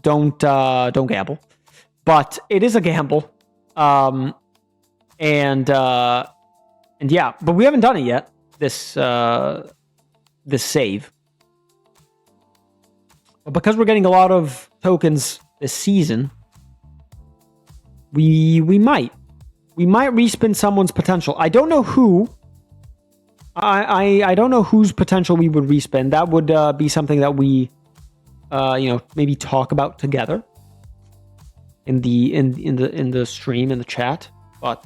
Don't gamble, but it is a gamble. And yeah, but we haven't done it yet. This save, but because we're getting a lot of tokens this season, we might respin someone's potential. I don't know who. I don't know whose potential we would respin. That would be something that we, maybe talk about together in the stream, in the chat. But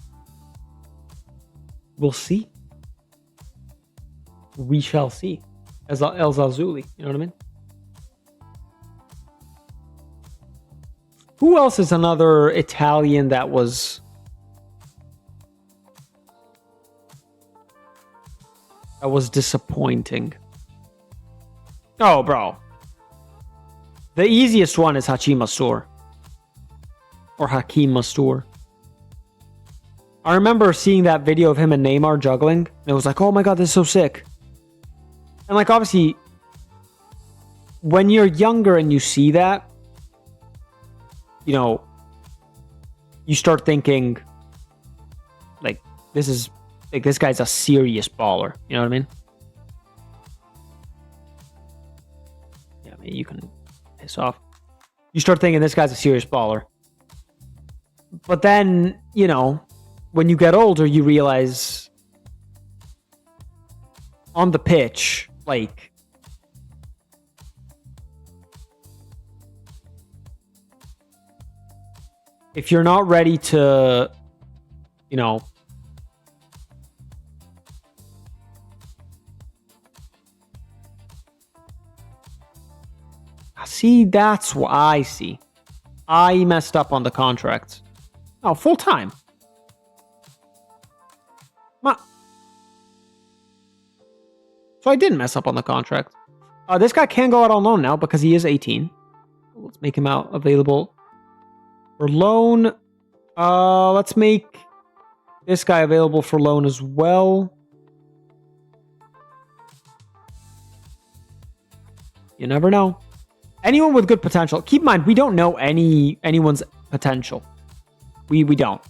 we'll see. We shall see. As El Zazuli, you know what I mean? Who else is another Italian that was disappointing? Oh, bro. The easiest one is Hakim Masur. Or Hakim Masur. I remember seeing that video of him and Neymar juggling. And it was like, oh my god, this is so sick. And like, obviously, when you're younger and you see that, you start thinking, like, this guy's a serious baller. You know what I mean? Yeah, I mean, you can piss off. You start thinking this guy's a serious baller. But then, when you get older, you realize on the pitch, like, if you're not ready to, see, that's what I see. I messed up on the contract. Oh, full time. So I didn't mess up on the contract. This guy can go out on loan now because he is 18. Let's make him out available for loan. Let's make this guy available for loan as well. You never know. Anyone with good potential. Keep in mind, we don't know anyone's potential. We don't.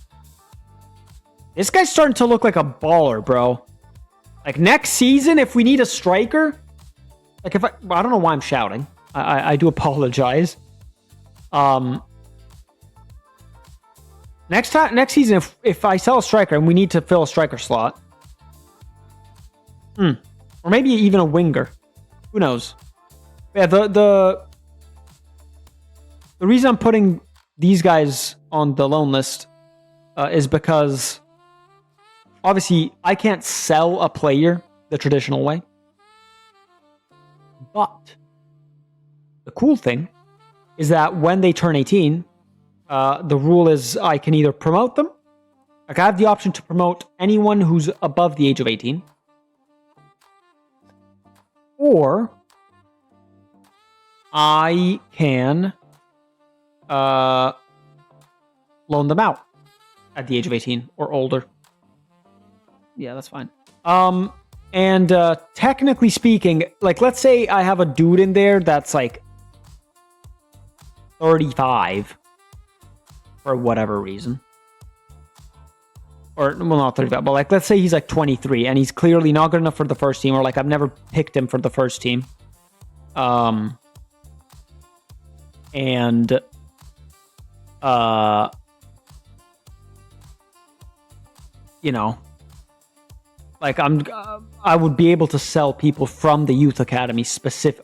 This guy's starting to look like a baller, bro. Like, next season, if we need a striker, like, I don't know why I'm shouting. I do apologize. Next season, if I sell a striker and we need to fill a striker slot, or maybe even a winger, who knows? Yeah, the reason I'm putting these guys on the loan list is because obviously I can't sell a player the traditional way, but the cool thing is that when they turn 18. The rule is I can either promote them. Like I have the option to promote anyone who's above the age of 18. Or I can loan them out at the age of 18 or older. Yeah, that's fine. And technically speaking, like let's say I have a dude in there that's like 35. For whatever reason. Or, well, not 35, but like, let's say he's like 23 and he's clearly not good enough for the first team, or like I've never picked him for the first team. And, you know, like I would be able to sell people from the youth academy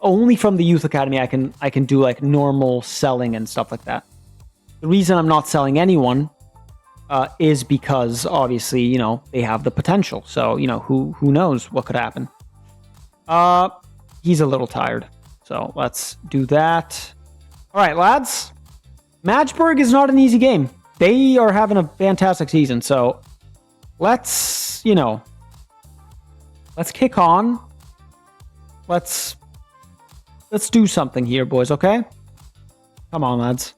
only from the youth academy. I can do like normal selling and stuff like that. The reason I'm not selling anyone is because obviously, you know, they have the potential. So, you know, who knows what could happen. He's a little tired. So let's do that. All right, lads. Magdeburg is not an easy game. They are having a fantastic season. So let's, you know, let's kick on. Let's do something here, boys, okay? Come on, lads.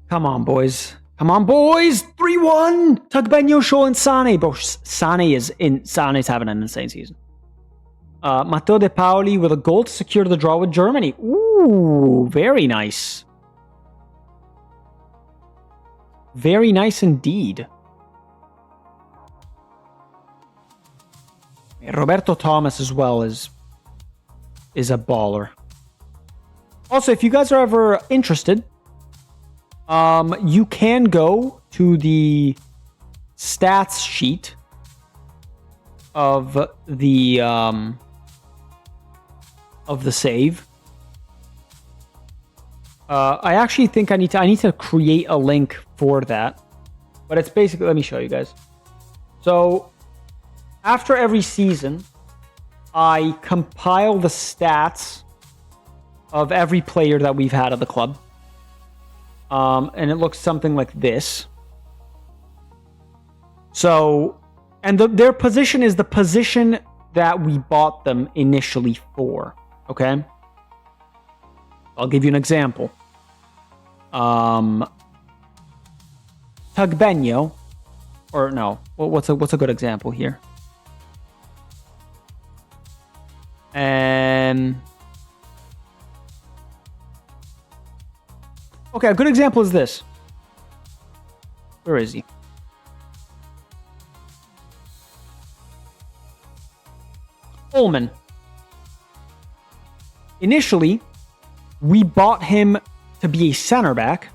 Come on, boys. Come on, boys. 3-1. Tugbenyo, Shaw, and Sane. Bro, Sane's having an insane season. Matteo De Paoli with a goal to secure the draw with Germany. Ooh, very nice. Very nice indeed. Roberto Thomas as well is a baller. Also, if you guys are ever interested, you can go to the stats sheet of the save. I actually think I need to create a link for that, but it's basically, let me show you guys. So after every season, I compile the stats of every player that we've had at the club. And it looks something like this. So, and their position is the position that we bought them initially for. Okay? I'll give you an example. Tugbenyo, or no, what's a good example here? Okay, a good example is this. Where is he? Ullman. Initially, we bought him to be a center back,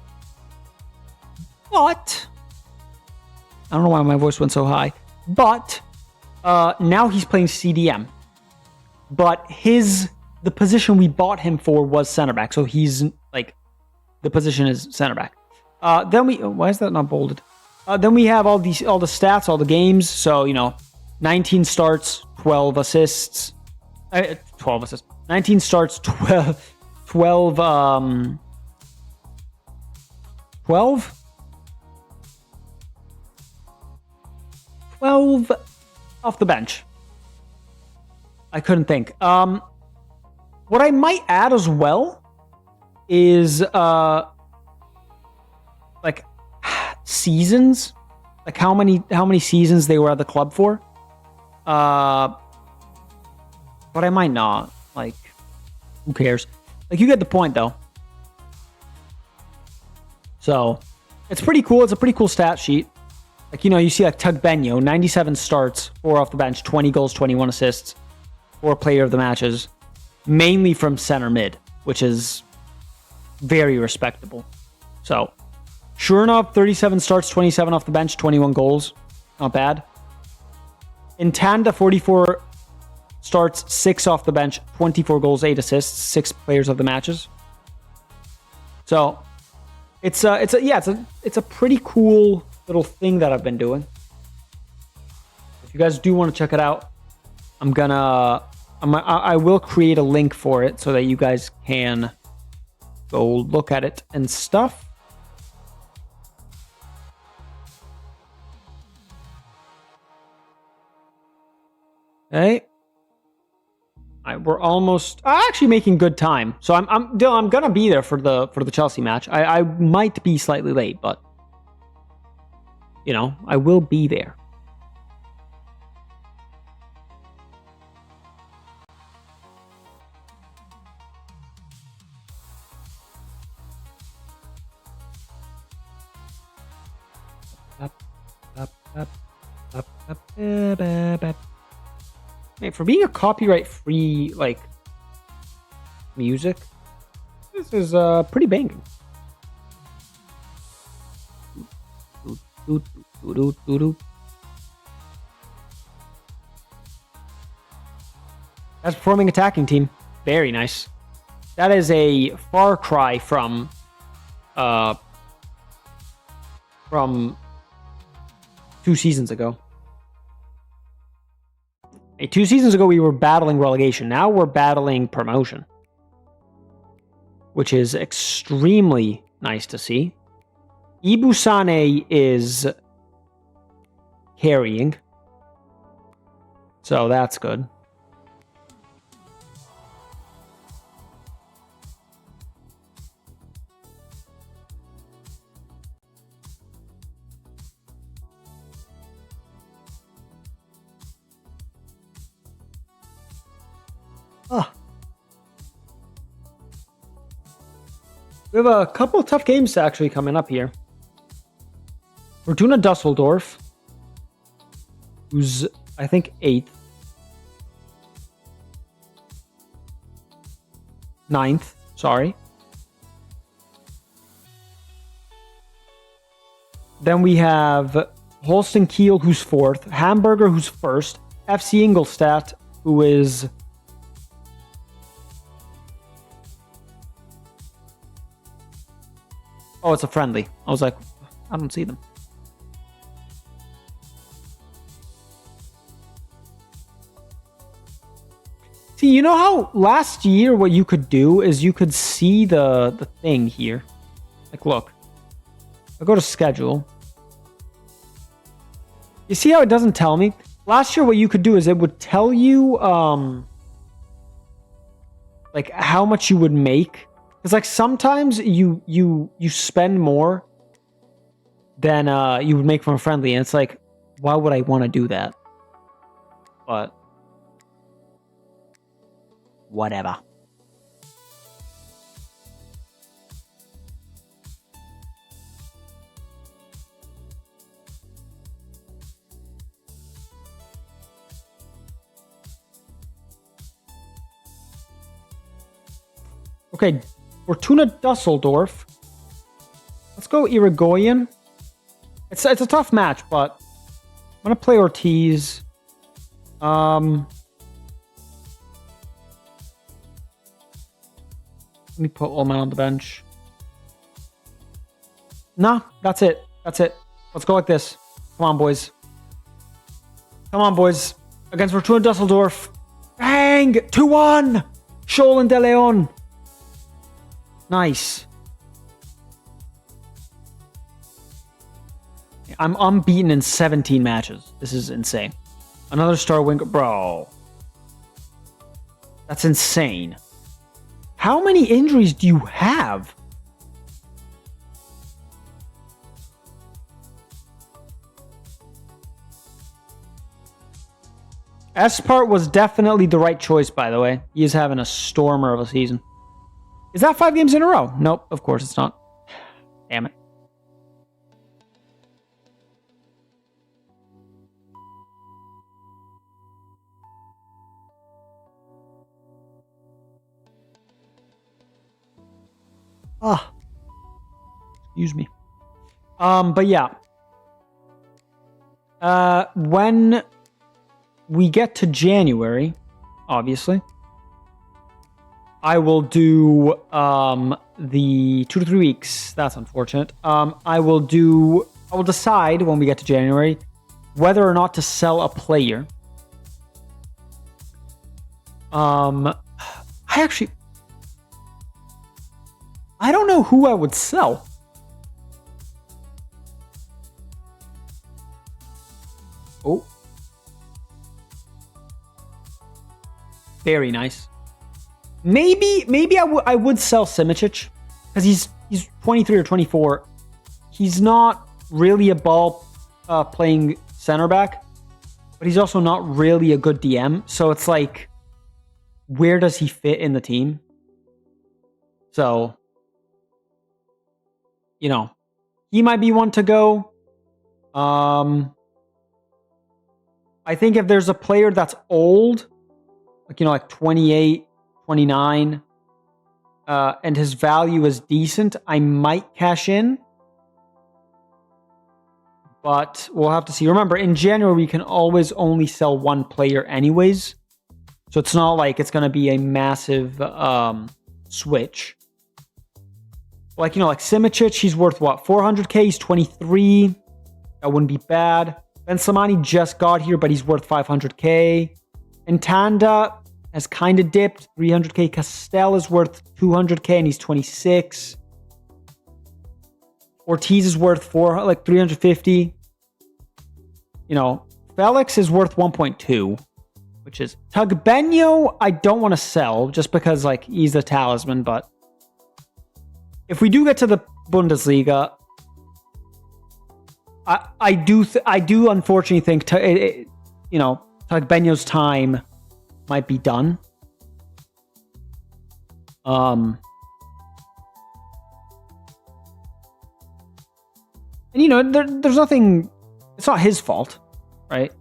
but I don't know why my voice went so high, but now he's playing CDM. But the position we bought him for was center back, so he's like, the position is center back. Why is that not bolded? Then we have all the stats, all the games. So, you know, 19 starts, 12 assists. 12 assists. 19 starts, 12 off the bench. I couldn't think. What I might add as well is like seasons, like how many seasons they were at the club for. But I might not. Like, who cares? Like, you get the point though. So it's pretty cool. It's a pretty cool stat sheet. Like, you know, you see like Tugbenyo, 97 starts, 4 off the bench, 20 goals, 21 assists, 4 player of the matches, mainly from center mid, which is very respectable. So Sure enough, 37 starts, 27 off the bench, 21 goals. Not bad. Intanda, 44 starts, 6 off the bench, 24 goals, 8 assists, 6 players of the matches. So it's a pretty cool little thing that I've been doing. If you guys do want to check it out, I will create a link for it so that you guys can go look at it and stuff. Okay. We're almost actually making good time. So I'm gonna be there for the Chelsea match. I might be slightly late, but you know, I will be there. Hey, for being a copyright-free like music, this is pretty banging. That's performing attacking team. Very nice. That is a far cry from 2 seasons ago. 2 seasons ago, we were battling relegation. Now we're battling promotion, which is extremely nice to see. Ibusane is carrying, so that's good. We have a couple of tough games actually coming up here. Fortuna Dusseldorf, who's, I think, 8th. 9th, sorry. Then we have Holstein Kiel, who's 4th. Hamburger, who's 1st. FC Ingolstadt, who is... Oh, it's a friendly. I was like, I don't see them. See, you know how last year what you could do is you could see the thing here. Like, look. I go to schedule. You see how it doesn't tell me? Last year what you could do is it would tell you like how much you would make. Because like sometimes you spend more than you would make from a friendly, and it's like, why would I want to do that? But whatever. Okay. Fortuna Dusseldorf. Let's go Irigoyen. It's a tough match, but I'm gonna play Ortiz. Let me put Ullman on the bench. Nah, that's it. That's it. Let's go like this. Come on, boys. Come on, boys. Against Fortuna Dusseldorf. Bang! 2-1! Scholl and De Leon. Nice. I'm unbeaten in 17 matches. This is insane. Another star winger. Bro. That's insane. How many injuries do you have? Espart was definitely the right choice, by the way. He is having a stormer of a season. Is that 5 games in a row? Nope, of course it's not. Damn it. Excuse me. But yeah. When we get to January, obviously, I will do the 2 to 3 weeks. That's unfortunate. I will decide when we get to January whether or not to sell a player. I don't know who I would sell. Oh. Very nice. Maybe I would sell Simicic because he's 23 or 24. He's not really a ball playing center back, but he's also not really a good DM. So it's like, where does he fit in the team? So, he might be one to go. I think if there's a player that's old, like 28, 29, and his value is decent, I might cash in. But we'll have to see. Remember, in January, we can always only sell one player anyways. So it's not like it's going to be a massive switch. Like Simicic, he's worth what? 400k, he's 23. That wouldn't be bad. Ben Slimani just got here, but he's worth 500k. And Tanda has kind of dipped, 300k. Castell is worth 200k, and he's 26. Ortiz is worth 350. Felix is worth 1.2, which is Tugbenyo. I don't want to sell just because he's a talisman, but if we do get to the Bundesliga, I do unfortunately think Tugbenyo's time might be done. And there's nothing. It's not his fault, right?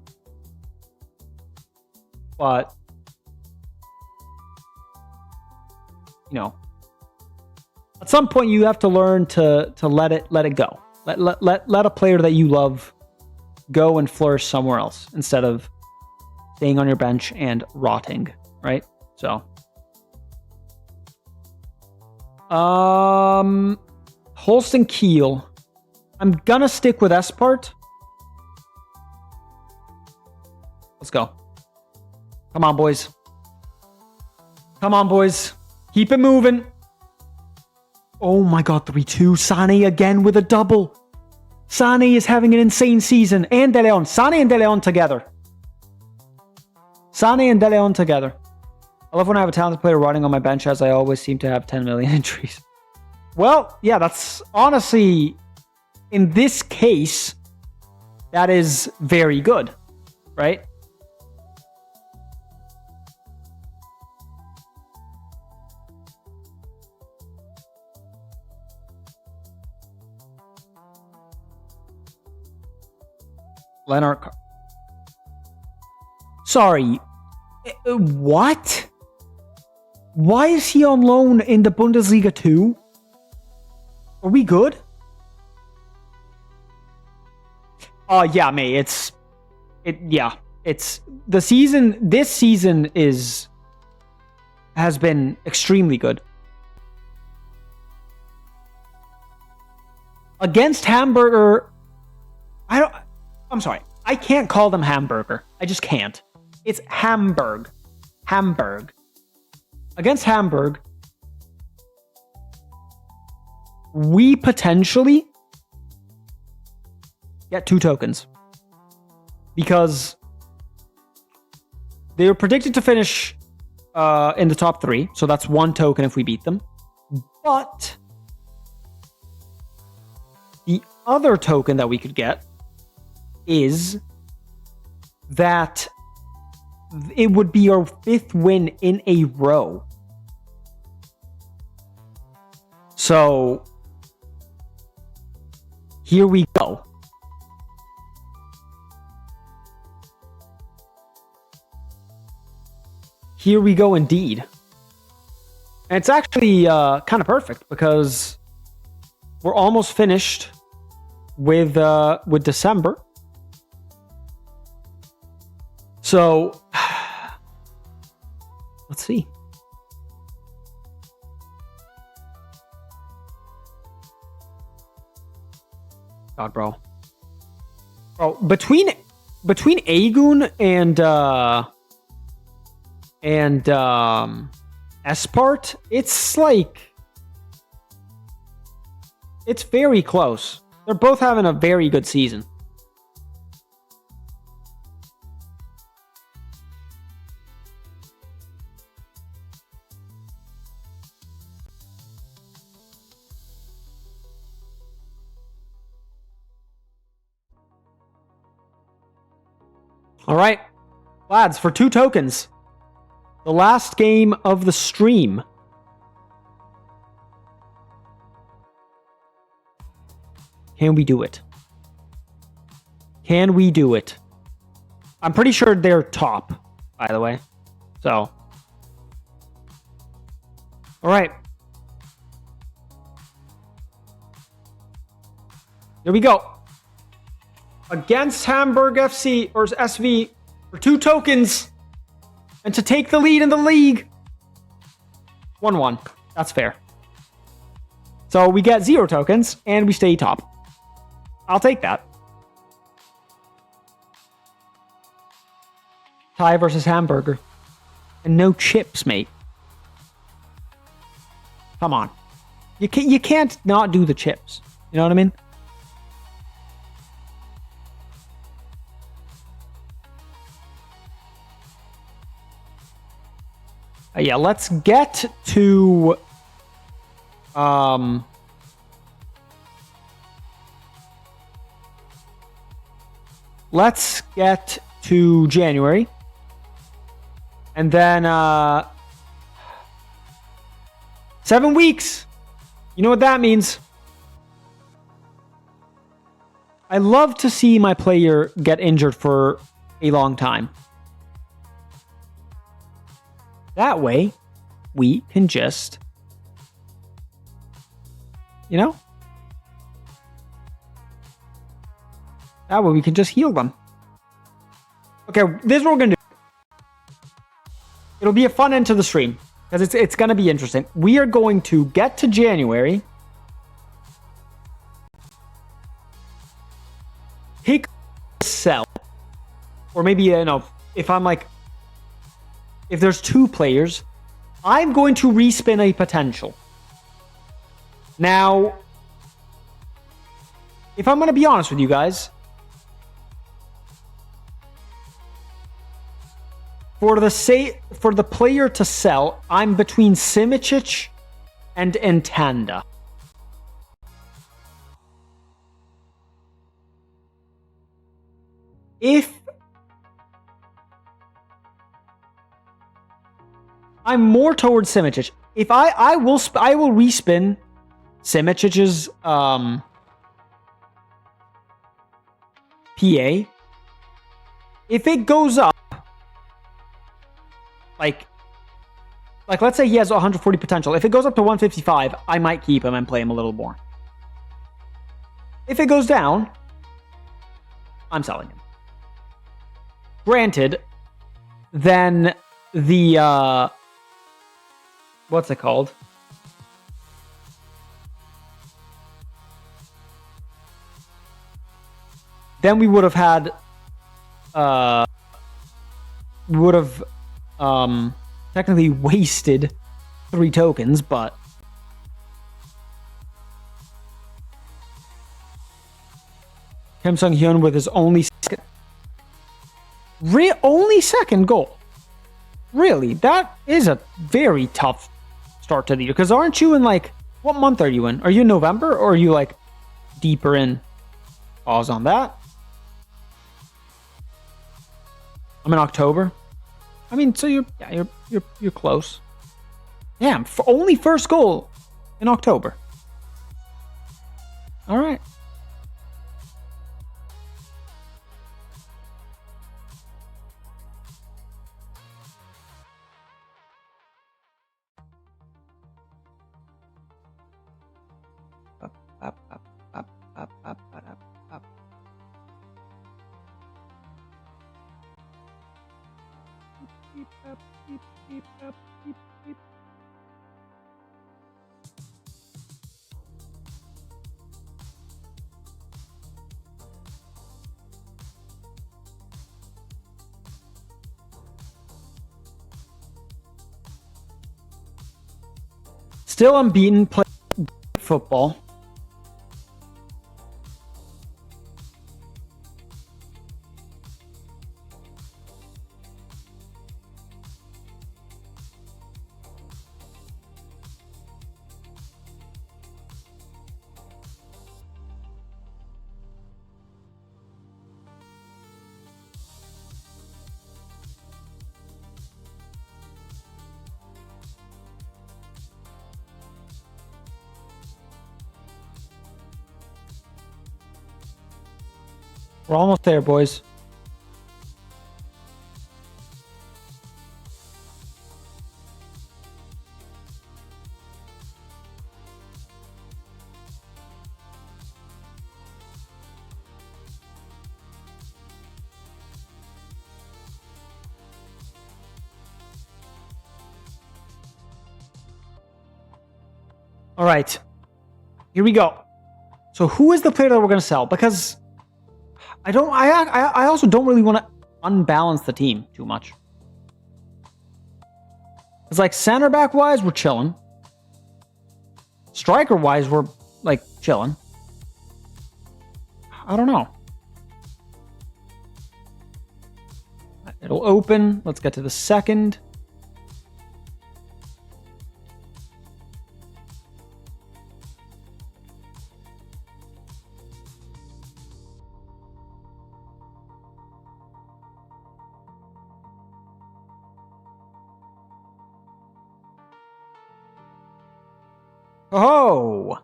But at some point you have to learn to let it go. Let a player that you love go and flourish somewhere else instead of staying on your bench and rotting, right? So, Holston Kiel. I'm gonna stick with Espart. Let's go. Come on, boys. Come on, boys. Keep it moving. Oh my god, 3-2. Sane again with a double. Sane is having an insane season. And De Leon. Sane and De Leon together. Sane and De Leon together. I love when I have a talented player running on my bench, as I always seem to have 10 million injuries. Well, yeah, that's honestly, in this case, that is very good, right? Leonard. Sorry. What? Why is he on loan in the Bundesliga too? Are we good? Yeah, mate. It's the season. This season has been extremely good. Against Hamburger, I'm sorry. I can't call them Hamburger. I just can't. It's Hamburg. Hamburg. Against Hamburg, we potentially get 2 tokens. Because they were predicted to finish in the top 3. So that's 1 token if we beat them. But the other token that we could get is that it would be our 5th win in a row. So here we go. Here we go indeed. And it's actually kind of perfect because we're almost finished with December. So let's see. God, bro, between Aegon and Espart, it's like it's very close. They're both having a very good season. All right, lads, for 2 tokens, the last game of the stream. Can we do it? Can we do it? I'm pretty sure they're top, by the way. So, all right. Here we go. Against Hamburg FC or SV for 2 tokens and to take the lead in the league. 1-1. That's fair. So we get 0 tokens and we stay top. I'll take that. Thai versus Hamburger. And no chips, mate. Come on. You can't not do the chips. You know what I mean? Yeah, let's get to January. And then 7 weeks. You know what that means? I love to see my player get injured for a long time. That way, we can just, you know? That way we can just heal them. Okay, this is what we're going to do. It'll be a fun end to the stream, because it's going to be interesting. We are going to get to January. Pick a sell. Or maybe, you know, if I'm like, if there's 2 players, I'm going to respin a potential. Now, if I'm going to be honest with you guys, for the player to sell, I'm between Simicic and Entanda. If I'm more towards Simicic. If I will respin Simicic's PA. If it goes up, like let's say he has 140 potential. If it goes up to 155, I might keep him and play him a little more. If it goes down, I'm selling him. Granted, then the what's it called? Then we would have had technically wasted 3 tokens, but Kim Sung-hyun with his only second goal. Really, that is a very tough start to the year. Because aren't you in, like, what month are you in? Are you in November, or are you, like, deeper in? Pause on that. I'm in October. I mean, so you're close. Damn, for only first goal in October. All right. Still unbeaten, play football. We're almost there, boys. All right. Here we go. So who is the player that we're going to sell? Because I also don't really want to unbalance the team too much. It's like center back wise, we're chilling. Striker wise, we're like chilling. I don't know. It'll open. Let's get to the second. Oh,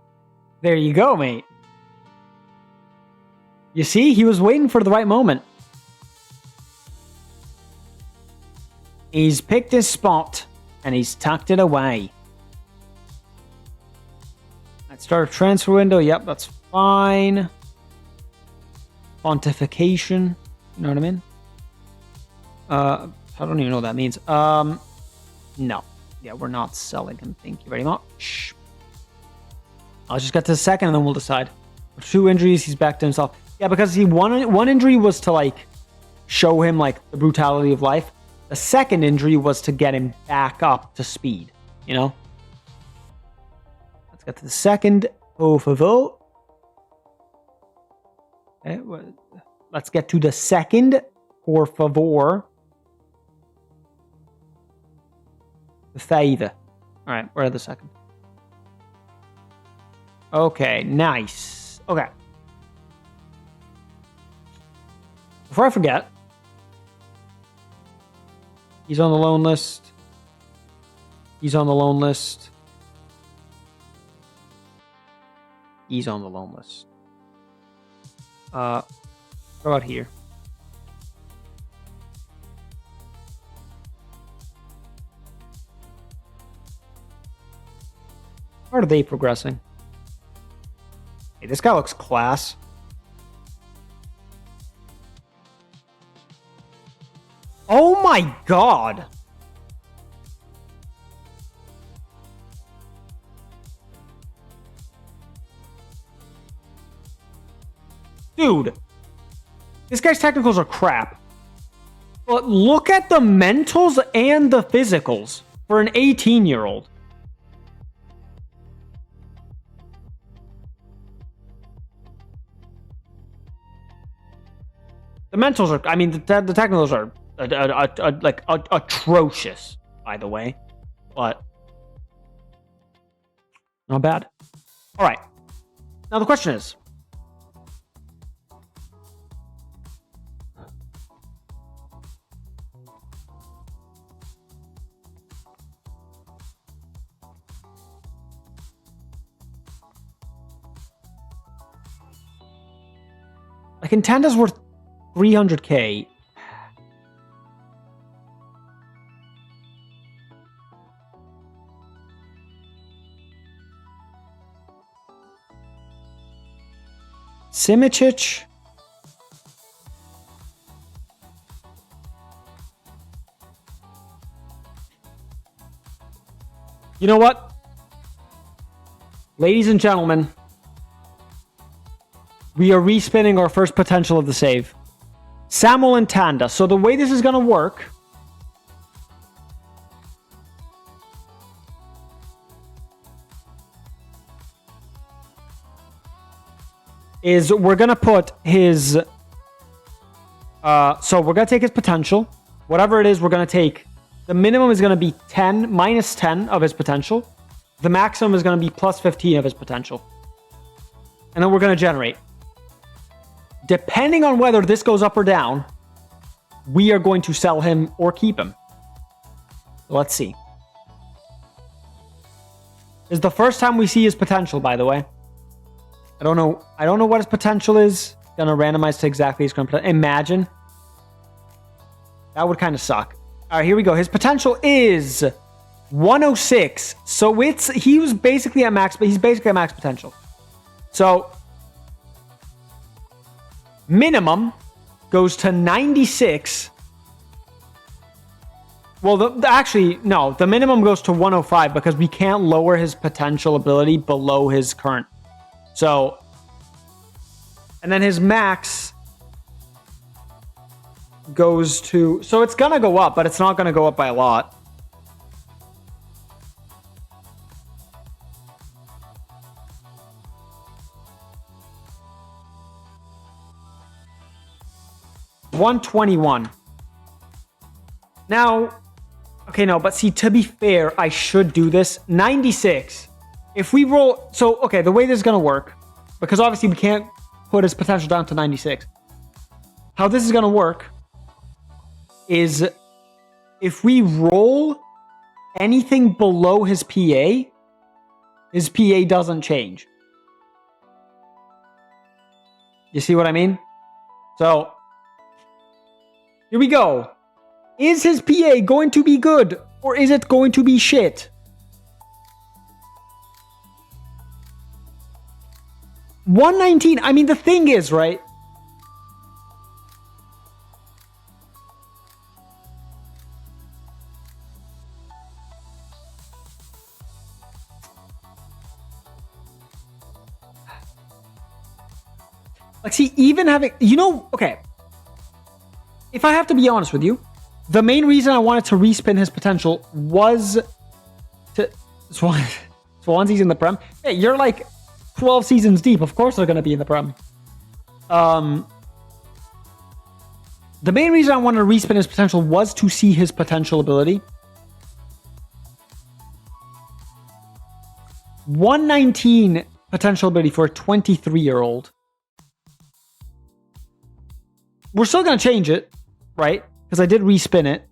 there you go, mate. You see, he was waiting for the right moment. He's picked his spot and he's tucked it away. Let's start a transfer window. Yep, that's fine. Pontification. You know what I mean? I don't even know what that means. No. Yeah, we're not selling him. Thank you very much. I'll just get to the second and then we'll decide. 2 injuries, he's back to himself. Yeah, because one injury was to like show him like the brutality of life. The second injury was to get him back up to speed, you know? Let's get to the second. Por favor. Okay, let's get to the second. Por favor. The favor. All right, where are the second? Okay, nice. Okay. Before I forget, he's on the loan list. He's on the loan list. He's on the loan list. Go out here. How are they progressing? Hey, this guy looks class. Oh my god! Dude, this guy's technicals are crap. But look at the mentals and the physicals for an 18-year-old. The mentals are, I mean, the technicals are like atrocious, by the way. But not bad. All right. Now the question is, like Nintendo's worth 300k. Simichich. You know what? Ladies and gentlemen, we are respinning our first potential of the save. Samuel and Tanda. So the way this is going to work is we're going to put his... so we're going to take his potential. Whatever it is, we're going to take... The minimum is going to be 10, minus 10 of his potential. The maximum is going to be plus 15 of his potential. And then we're going to generate. Depending on whether this goes up or down, we are going to sell him or keep him. Let's see. This is the first time we see his potential, by the way. I don't know what his potential is. Gonna randomize to exactly his current potential. Imagine. That would kind of suck. All right, here we go. His potential is 106. So he was basically at max, but he's basically at max potential. So minimum goes to 96. Well, actually, no. The minimum goes to 105 because we can't lower his potential ability below his current. So, and then his max goes to... So it's going to go up, but it's not going to go up by a lot. $121. Now, okay, no, but see, to be fair, I should do this. 96. If we roll... So, okay, the way this is going to work, because obviously we can't put his potential down to 96. How this is going to work is if we roll anything below his PA doesn't change. You see what I mean? So, here we go. Is his PA going to be good or is it going to be shit? $119. I mean, the thing is, right? Like, see, even having, okay. If I have to be honest with you, the main reason I wanted to respin his potential was to... Swansea's in the Prem. Hey, you're like 12 seasons deep. Of course they're going to be in the Prem. The main reason I wanted to respin his potential was to see his potential ability. 119 potential ability for a 23-year-old. We're still going to change it, right? Because I did respin it.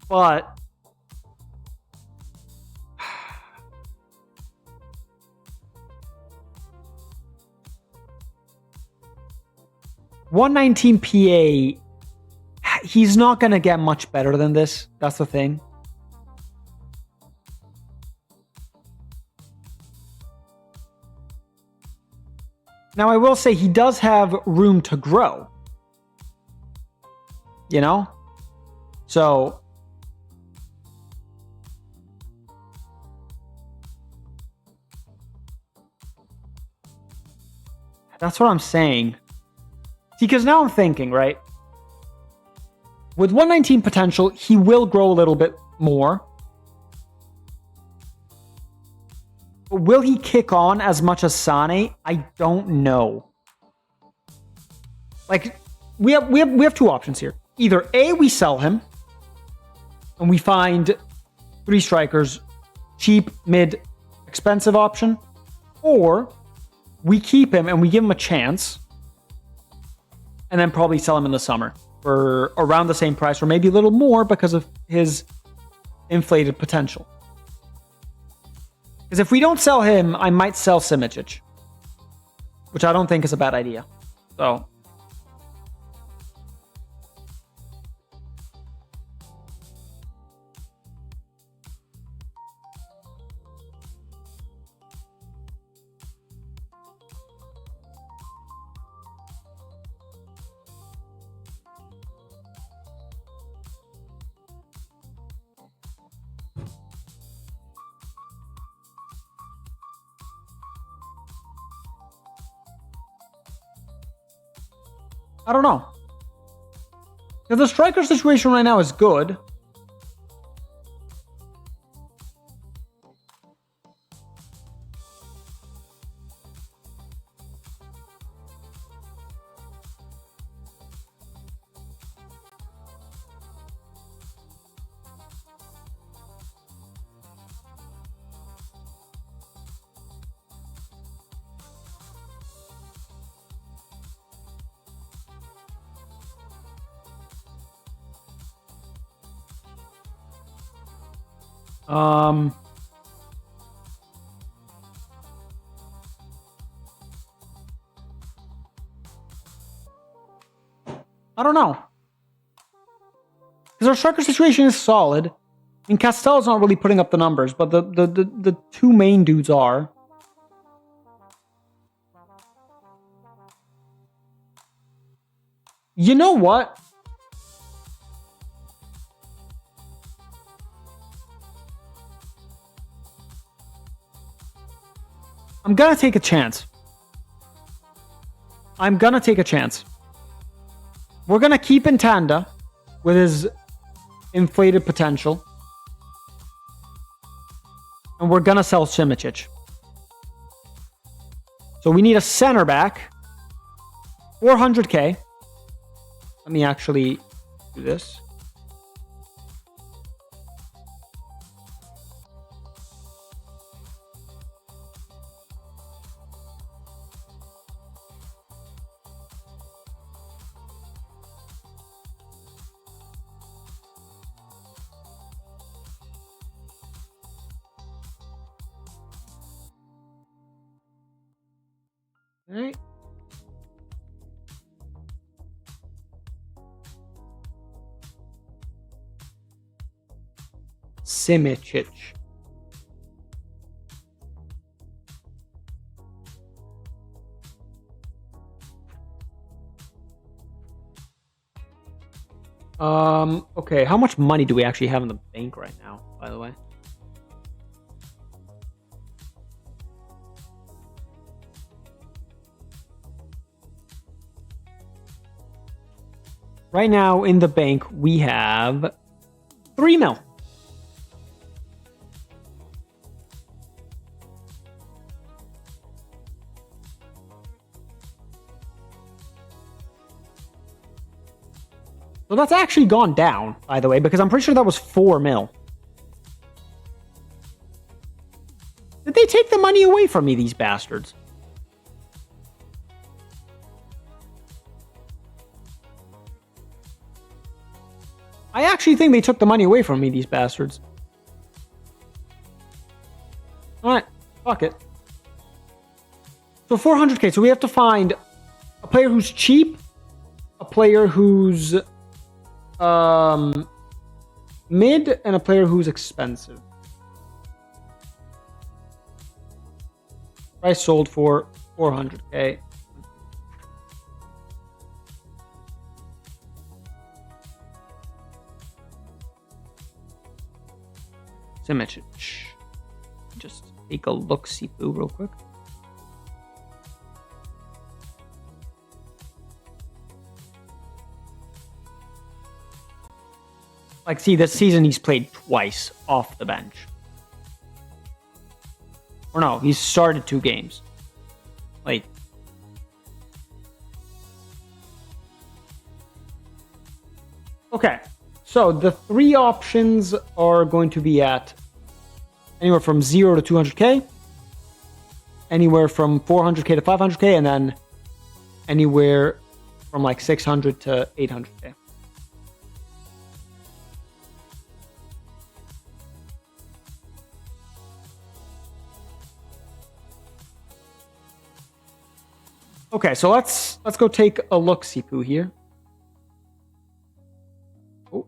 But $119 PA, he's not going to get much better than this. That's the thing. Now, I will say he does have room to grow. You know? So... That's what I'm saying. See, because now I'm thinking, right? With 119 potential, he will grow a little bit more. But will he kick on as much as Sane? I don't know. Like, we have two options here. Either A, we sell him, and we find 3 strikers, cheap, mid, expensive option, or we keep him and we give him a chance, and then probably sell him in the summer for around the same price, or maybe a little more because of his inflated potential. Because if we don't sell him, I might sell Simic, which I don't think is a bad idea. So... I don't know. Because the striker situation right now is good. I don't know. Because our striker situation is solid. I mean, Castell's not really putting up the numbers, but the two main dudes are. You know what? I'm gonna take a chance. We're gonna keep Intanda with his inflated potential. And we're gonna sell Simicic. So we need a center back. 400k. Let me actually do this. All right. Simicic. Okay, how much money do we actually have in the bank right now, by the way? Right now in the bank, we have 3 mil. So that's actually gone down, by the way, because I'm pretty sure that was 4 mil. Did they take the money away from me, these bastards? I actually think they took the money away from me, these bastards. Alright, fuck it. So 400k, so we have to find a player who's cheap, a player who's mid, and a player who's expensive. Price sold for 400k. Simicic. Just take a look-see through real quick. Like, see, this season he's played twice off the bench. Or no, he's started 2 games. Like, okay. So the 3 options are going to be at anywhere from 0 to 200k, anywhere from 400k to 500k, and then anywhere from like 600 to 800k. Okay, so let's go take a look, Sipu here. Oh.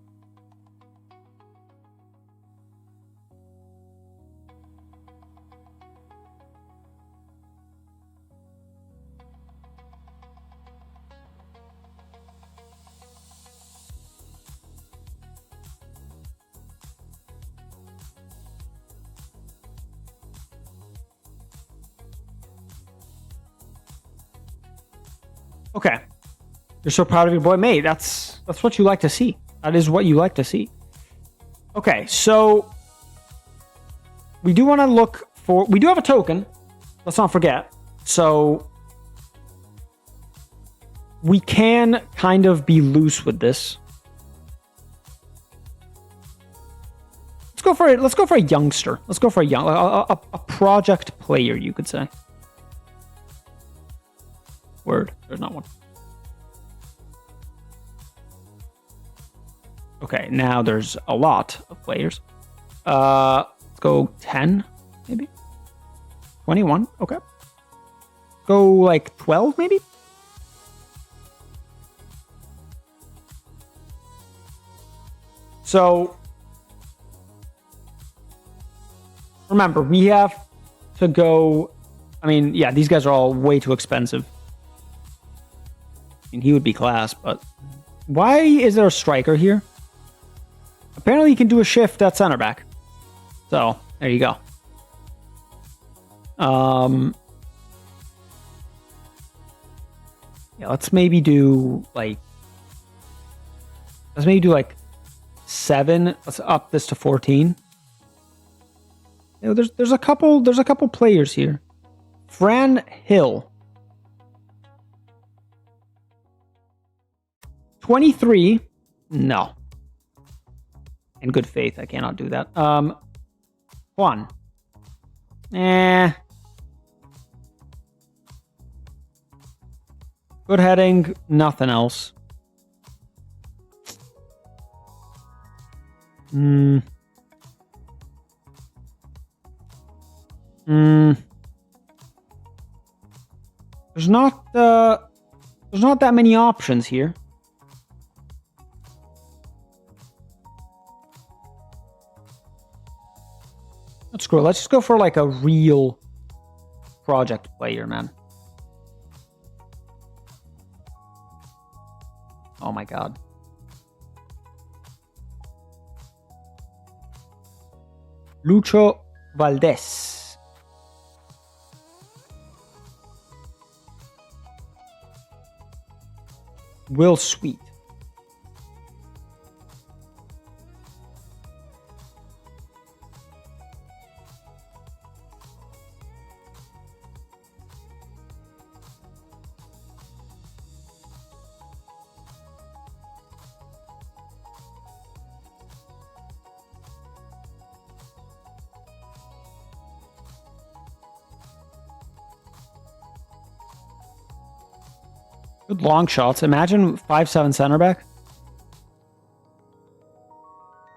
Okay. You're so proud of your boy, mate. That's what you like to see. That is what you like to see. Okay, so we do want to look for... We do have a token. Let's not forget. So we can kind of be loose with this. Let's go for a youngster. Let's go for a project player, you could say. Word. There's not one. Okay, now there's a lot of players. Let's go 10, maybe? 21, okay. Go like 12, maybe? So, remember, we have to go... I mean, yeah, these guys are all way too expensive. I mean, he would be class, but... Why is there a striker here? Apparently you can do a shift at center back. So, there you go. Yeah, let's maybe do like 7. Let's up this to 14. You know, there's a couple players here. Fran Hill. 23. No. In good faith, I cannot do that. Juan. Good heading, nothing else. There's not that many options here. Screw it. Let's just go for like a real project player, man. Oh my god. Lucho Valdez. Will Sweet. Good long shots. Imagine 5'7" center back.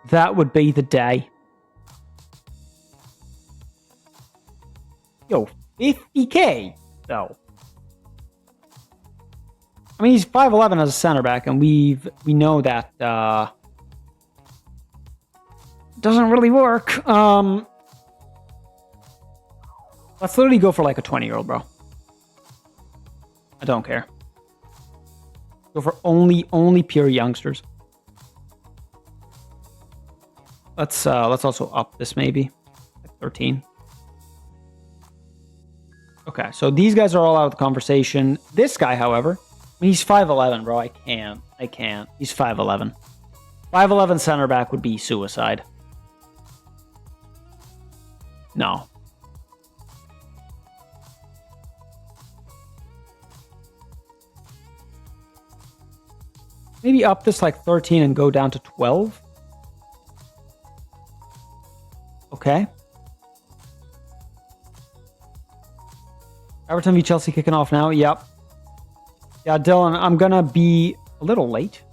That would be the day. Yo, 50K though. I mean, he's 5'11" as a center back, and we know that doesn't really work. Let's literally go for like a 20-year-old, bro. I don't care. Go for only pure youngsters. Let's also up this maybe. Like 13. Okay, so these guys are all out of the conversation. This guy, however, I mean, he's 5'11", bro. I can't. He's 5'11". 5'11" center back would be suicide. No. Maybe up this like 13 and go down to 12. Okay. Everton v Chelsea kicking off now. Yep. Yeah, Dylan, I'm going to be a little late,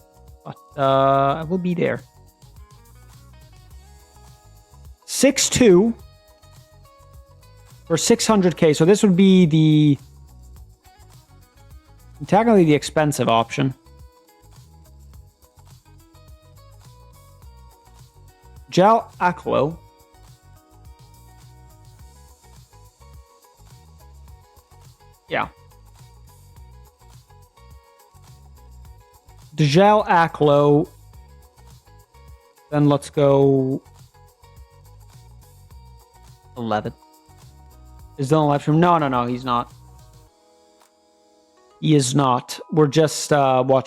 but I will be there. 6'2" for 600K. So this would be technically the expensive option. Jal Aklo. Yeah. Dejal Aklo. Then let's go 11. Is Dylan live stream? No, he's not. He is not. We're just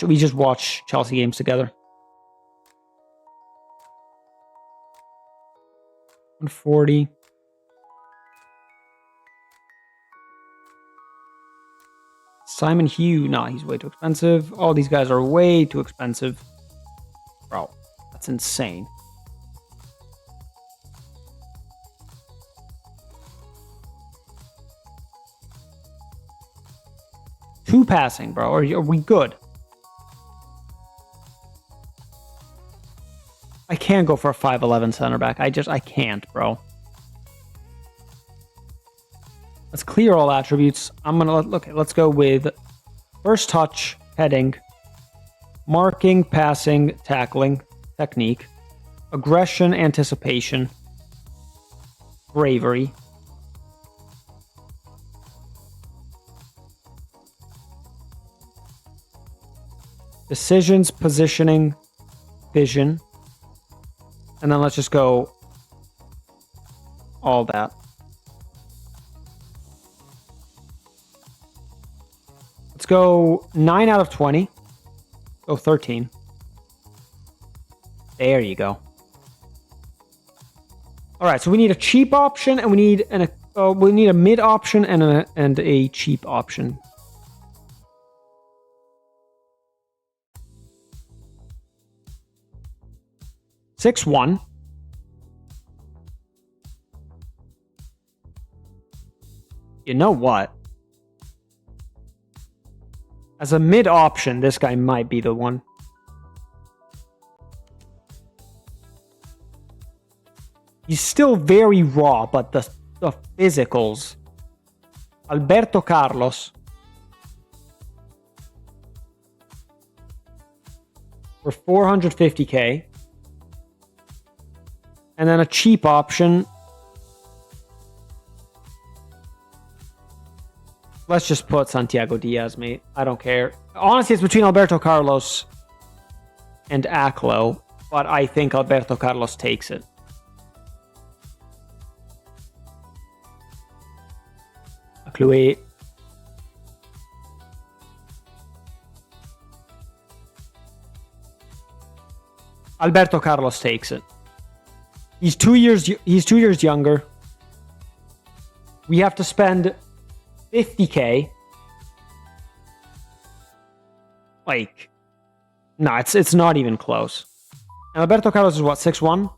we just watch Chelsea games together. 140. Simon Hugh. Nah, he's way too expensive. All these guys are way too expensive. Bro, that's insane. Two passing, bro. Are we good? I can't go for a 5'11 center back. I can't, bro. Let's clear all attributes. Let's go with first touch, heading, marking, passing, tackling, technique, aggression, anticipation, bravery, decisions, positioning, vision. And then let's just go all that. Let's go 9 out of 20. Go 13. There you go. All right, so we need a cheap option, and we need a mid option and a cheap option. $6-1. You know what? As a mid option, this guy might be the one. He's still very raw, but the physicals. Alberto Carlos. For 450k. And then a cheap option. Let's just put Santiago Diaz, mate. I don't care. Honestly, it's between Alberto Carlos and Aklo, but I think Alberto Carlos takes it. Aklo. Alberto Carlos takes it. He's 2 years younger. We have to spend 50k. Like, no, it's not even close. And Alberto Carlos is what, 6'1",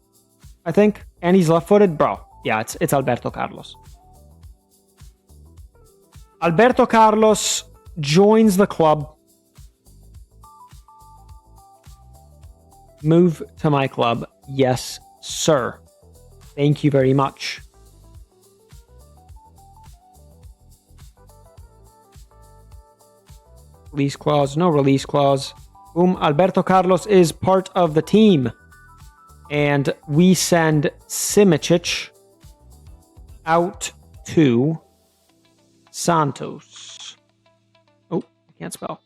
I think, and he's left-footed, bro. Yeah, it's Alberto Carlos. Alberto Carlos joins the club. Move to my club. Yes, sir. Thank you very much. Release clause. No release clause. Boom. Alberto Carlos is part of the team. And we send Simicic out to Santos. Oh, I can't spell.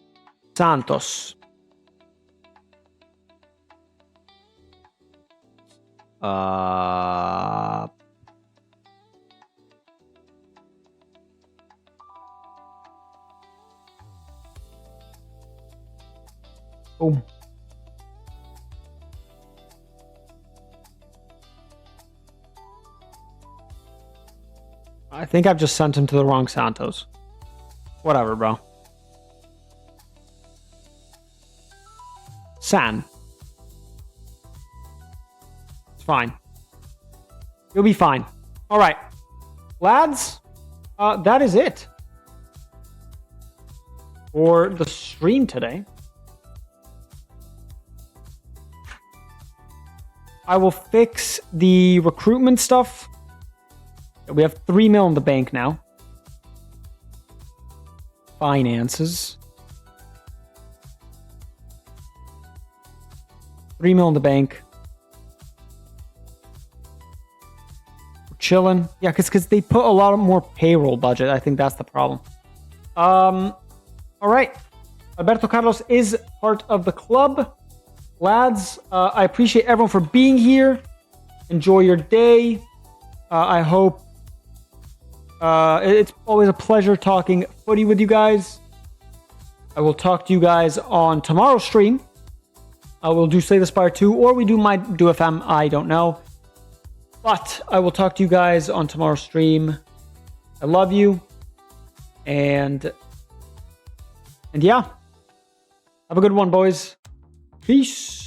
Santos. Boom. I think I've just sent him to the wrong Santos. Whatever, bro. San. It's fine. You'll be fine. All right. Lads, that is it for the stream today. I will fix the recruitment stuff. We have 3 mil in the bank now. Finances. 3 mil in the bank. We're chilling. Yeah, because they put a lot more payroll budget. I think that's the problem. All right. Alberto Carlos is part of the club. Lads, I appreciate everyone for being here. Enjoy your day. I hope it's always a pleasure talking footy with you guys. I will talk to you guys on tomorrow's stream. I will do Slay the Spire 2, or might do FM, I don't know. But I will talk to you guys on tomorrow's stream. I love you. And yeah. Have a good one, boys. Peace.